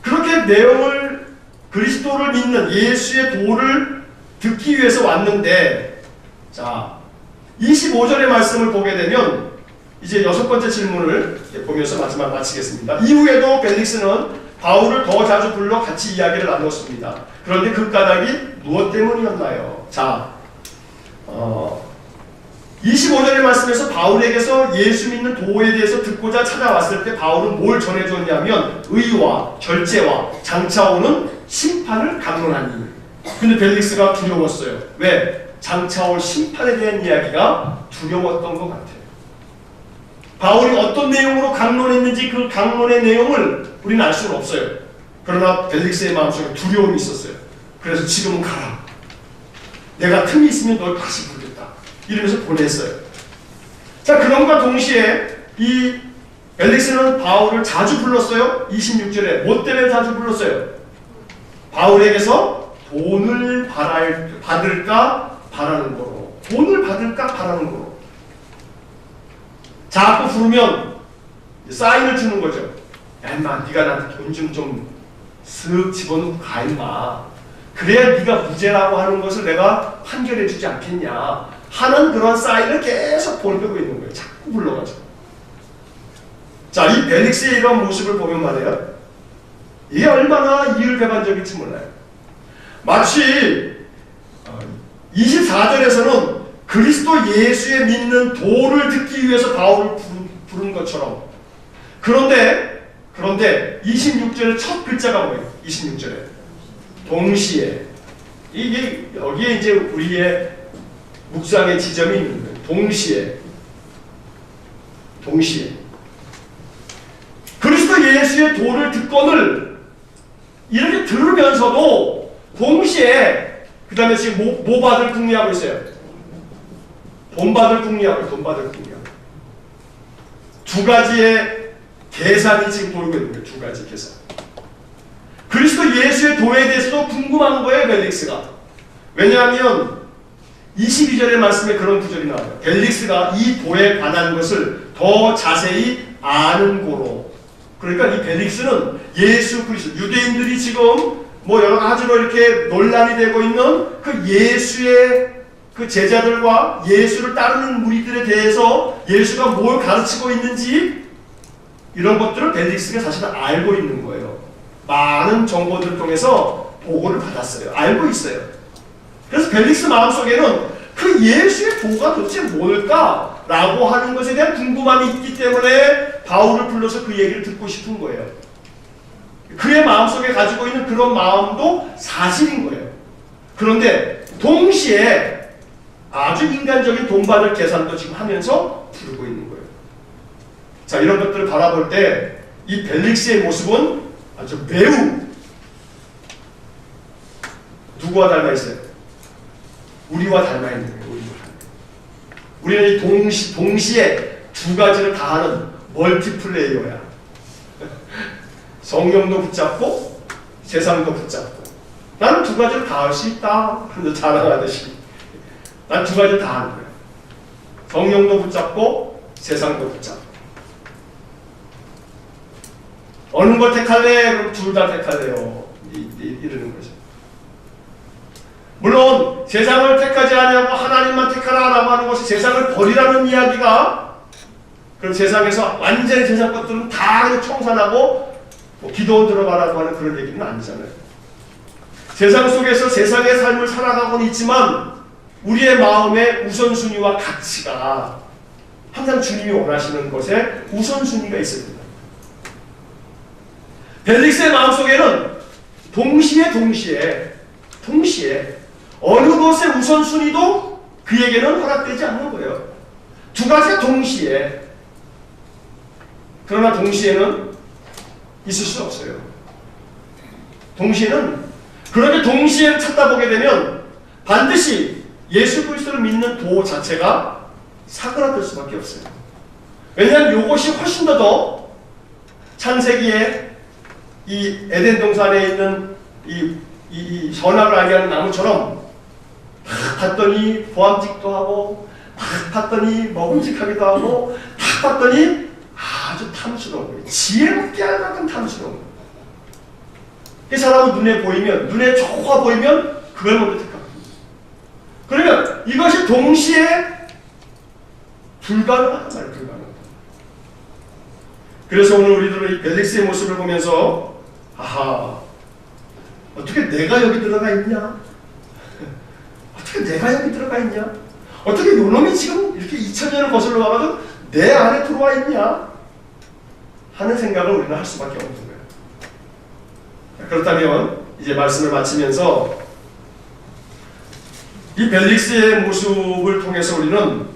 그렇게 내용을 그리스도를 믿는 예수의 도를 듣기 위해서 왔는데, 자 25절의 말씀을 보게 되면 이제 6번째 질문을 보면서 마지막 마치겠습니다. 이후에도 벨릭스는 바울을 더 자주 불러 같이 이야기를 나눴습니다. 그런데 그 까닭이 무엇 때문이었나요? 자, 25절의 말씀에서 바울에게서 예수 믿는 도에 대해서 듣고자 찾아왔을 때 바울은 뭘 전해줬냐면 의와 절제와 장차 오는 심판을 강론하니. 근데 벨릭스가 두려웠어요. 왜? 장차 올 심판에 대한 이야기가 두려웠던 것 같아요. 바울이 어떤 내용으로 강론했는지 그 강론의 내용을 우리는 알 수는 없어요. 그러나 벨릭스의 마음속에 두려움이 있었어요. 그래서 지금은 가라. 내가 틈이 있으면 널 다시 부르겠다. 이러면서 보냈어요. 자, 그런가 동시에 이 벨릭스는 바울을 자주 불렀어요. 26절에 뭐 때문에 자주 불렀어요? 바울에게서 돈을 받을까 바라는 거로. 돈을 받을까 바라는 거로. 자꾸 부르면 사인을 주는 거죠. 야 임마, 네가 나한테 돈 좀 쓱 집어넣고 가 임마. 그래야 네가 무죄라고 하는 것을 내가 판결해 주지 않겠냐 하는 그런 사인을 계속 보내고 있는 거예요. 자꾸 불러가지고. 자, 이 벨릭스의 이런 모습을 보면 말이에요, 이게 얼마나 이율배반적일지 몰라요. 마치 24절에서는 그리스도 예수의 믿는 도를 듣기 위해서 바울을 부른 것처럼. 그런데 26절의 첫 글자가 뭐예요? 26절에 동시에. 이게 여기에 이제 우리의 묵상의 지점이 있는 거예요. 동시에 그리스도 예수의 도를 듣거늘 이렇게 들으면서도 동시에 그 다음에 지금 뭐 받을 궁리하고 있어요? 돈 받을 궁리하고. 두 가지의 계산이 지금 돌고 있는 거예요. 두 가지 계산. 그리스도 예수의 도에 대해서도 궁금한 거예요, 벨릭스가. 왜냐하면 22절의 말씀에 그런 구절이 나와요. 벨릭스가 이 도에 관한 것을 더 자세히 아는 고로. 그러니까 이 벨릭스는 예수 그리스도, 유대인들이 지금 뭐 여러 가지로 이렇게 논란이 되고 있는 그 예수의 그 제자들과 예수를 따르는 무리들에 대해서 예수가 뭘 가르치고 있는지 이런 것들을 벨릭스가 사실은 알고 있는 거예요. 많은 정보들을 통해서 보고를 받았어요. 알고 있어요. 그래서 벨릭스 마음속에는 그 예수의 도가 도대체 뭘까라고 하는 것에 대한 궁금함이 있기 때문에 바울을 불러서 그 얘기를 듣고 싶은 거예요. 그의 마음속에 가지고 있는 그런 마음도 사실인 거예요. 그런데 동시에 아주 인간적인 돈 받을 계산도 지금 하면서 부르고 있는 거예요. 자, 이런 것들을 바라볼 때 이 벨릭스의 모습은 아주 매우 누구와 닮아 있어요? 우리와 닮아 있는 거예요. 우리는 이 동시에 두 가지를 다 하는 멀티플레이어야. 성령도 붙잡고 세상도 붙잡고 나는 두 가지를 다 할 수 있다 하면서 자랑하듯이 난 두 가지 다 하는 거예요. 성령도 붙잡고 세상도 붙잡고. 어느 걸 택할래? 그럼 둘 다 택할래요. 이러는 거죠. 물론 세상을 택하지 않냐고 하나님만 택하라라고 하는 것이 세상을 버리라는 이야기가, 그럼 세상에서 완전히 세상 것들은 다 청산하고 기도원 들어가라고 하는 그런 얘기는 아니잖아요. 세상 속에서 세상의 삶을 살아가고는 있지만 우리의 마음의 우선순위와 가치가 항상 주님이 원하시는 것에 우선순위가 있습니다. 벨릭스의 마음속에는 동시에 어느 것의 우선순위도 그에게는 허락되지 않는 거예요. 두 가지가 동시에. 그러나 동시에는 있을 수 없어요. 그렇게 동시에 찾다 보게 되면 반드시 예수 그리스도를 믿는 도 자체가 사그라들 수밖에 없어요. 왜냐하면 이것이 훨씬 더 창세기에 이 에덴 동산에 있는 이 선악을 알게 하는 나무처럼 탁 봤더니 보암직도 하고, 탁 봤더니 먹음직하기도 하고, 탁 봤더니 아주 탐스러운 거예요. 지혜롭게 할 만큼 탐스러운 거예요. 이 사람은 눈에 좋아 보이면 그걸 먼저 택합니다. 그러면 이것이 동시에 불가능하단 말이에요. 불가능하다. 그래서 오늘 우리들은 이 벨릭스의 모습을 보면서 어떻게 내가 여기 들어가 있냐? 어떻게 내가 여기 들어가 있냐? 어떻게 요놈이 지금 이렇게 2000년을 거슬러 와가지고 내 안에 들어와 있냐? 하는 생각을 우리는 할 수밖에 없는 거예요. 그렇다면 이제 말씀을 마치면서 이 벨릭스의 모습을 통해서 우리는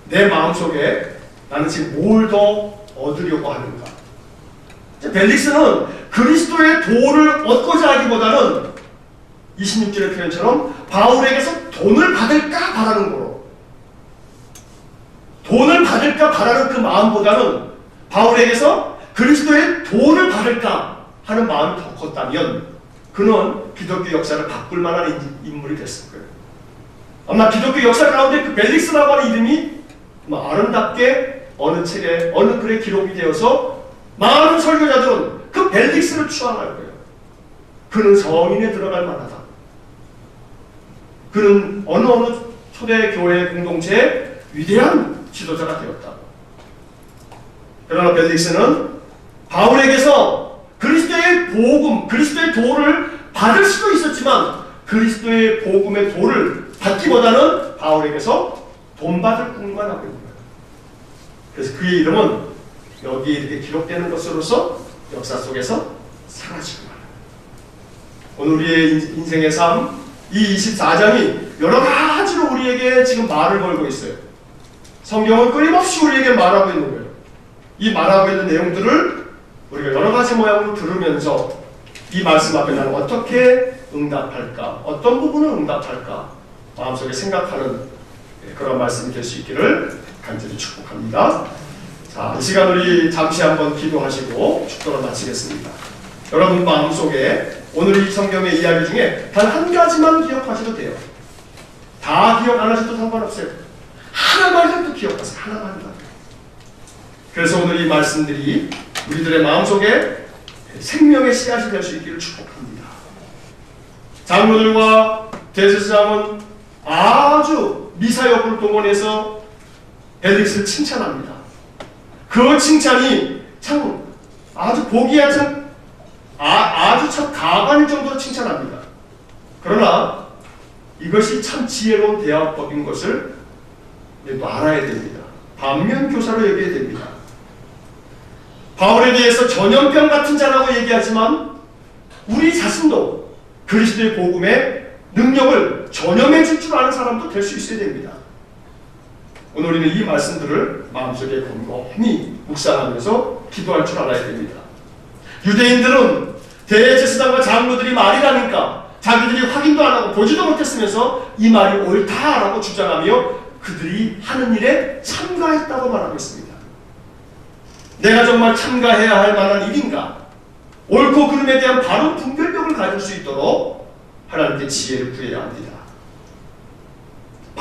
내 마음속에 나는 지금 뭘 더 얻으려고 하는가? 벨릭스는 그리스도의 도를 얻고자 하기보다는 26절의 표현처럼 바울에게서 돈을 받을까 바라는 거로, 돈을 받을까 바라는 그 마음보다는 바울에게서 그리스도의 도를 받을까 하는 마음이 더 컸다면 그는 기독교 역사를 바꿀 만한 인물이 됐을 거예요. 아마 기독교 역사 가운데 그 벨릭스라고 하는 이름이 아름답게 어느 책에 어느 글에 기록이 되어서 많은 설교자들은 그 벨릭스를 추앙할 거예요. 그는 성인에 들어갈 만하다. 그는 어느 초대교회 공동체의 위대한 지도자가 되었다. 그러나 벨릭스는 바울에게서 그리스도의 복음, 그리스도의 도를 받을 수도 있었지만 그리스도의 복음의 도를 받기보다는 바울에게서 돈 받을 꿈만 하고 있는 거예요. 그래서 그의 이름은 여기 이렇게 기록되는 것으로서 역사 속에서 사라지고 말아요. 오늘 우리의 인생의 삶, 이 24장이 여러 가지로 우리에게 지금 말을 걸고 있어요. 성경은 끊임없이 우리에게 말하고 있는 거예요. 이 말하고 있는 내용들을 우리가 여러 가지 모양으로 들으면서 이 말씀 앞에 나는 어떻게 응답할까? 어떤 부분을 응답할까? 마음속에 생각하는 그런 말씀이 될 수 있기를 간절히 축복합니다. 자, 이 시간 우리 잠시 한번 기도하시고 축도를 마치겠습니다. 여러분 마음속에 오늘 이 성경의 이야기 중에 단 한 가지만 기억하셔도 돼요. 다 기억 안 하셔도 상관없어요. 하나만이라도 기억하세요. 하나만. 그래서 오늘 이 말씀들이 우리들의 마음속에 생명의 씨앗이 될 수 있기를 축복합니다. 장로들과 대제사장은 아주 미사역을 동원해서 벨릭스를 칭찬합니다. 그 칭찬이 참 아주 보기에 참 아주 참 가관일 정도로 칭찬합니다. 그러나 이것이 참 지혜로운 대화법인 것을 또 알아야 됩니다. 반면교사로 여겨야 됩니다. 바울에 대해서 전염병 같은 자라고 얘기하지만 우리 자신도 그리스도의 복음의 능력을 전염해 줄 줄 아는 사람도 될 수 있어야 됩니다. 오늘 우리는 이 말씀들을 마음속에 곰곰이 묵상하면서 기도할 줄 알아야 됩니다. 유대인들은 대제사장과 장로들이 말이라니까 자기들이 확인도 안 하고 보지도 못했으면서 이 말이 옳다라고 주장하며 그들이 하는 일에 참가했다고 말하고 있습니다. 내가 정말 참가해야 할 만한 일인가? 옳고 그름에 대한 바른 분별력을 가질 수 있도록 하나님께 지혜를 구해야 합니다.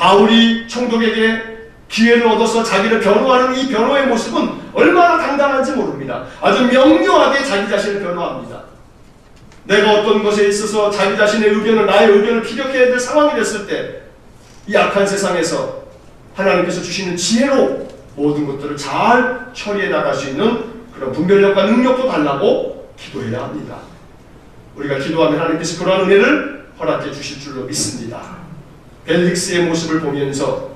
바울이 총독에게 기회를 얻어서 자기를 변호하는 이 변호의 모습은 얼마나 당당한지 모릅니다. 아주 명료하게 자기 자신을 변호합니다. 내가 어떤 것에 있어서 자기 자신의 의견을, 나의 의견을 피력해야 될 상황이 됐을 때 이 악한 세상에서 하나님께서 주시는 지혜로 모든 것들을 잘 처리해 나갈 수 있는 그런 분별력과 능력도 달라고 기도해야 합니다. 우리가 기도하면 하나님께서 그러한 은혜를 허락해 주실 줄로 믿습니다. 벨릭스의 모습을 보면서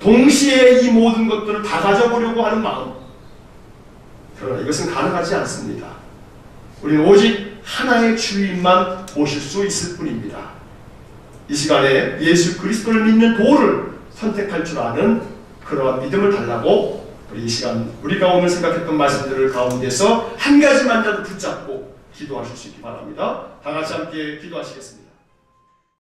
동시에 이 모든 것들을 다 가져보려고 하는 마음, 그러나 이것은 가능하지 않습니다. 우리는 오직 하나의 주인만 모실 수 있을 뿐입니다. 이 시간에 예수 그리스도를 믿는 도를 선택할 줄 아는 그러한 믿음을 달라고 우리 이 시간 우리가 오늘 생각했던 말씀들을 가운데서 한 가지만이라도 붙잡고 기도하실 수 있기 바랍니다. 다 같이 함께 기도하시겠습니다.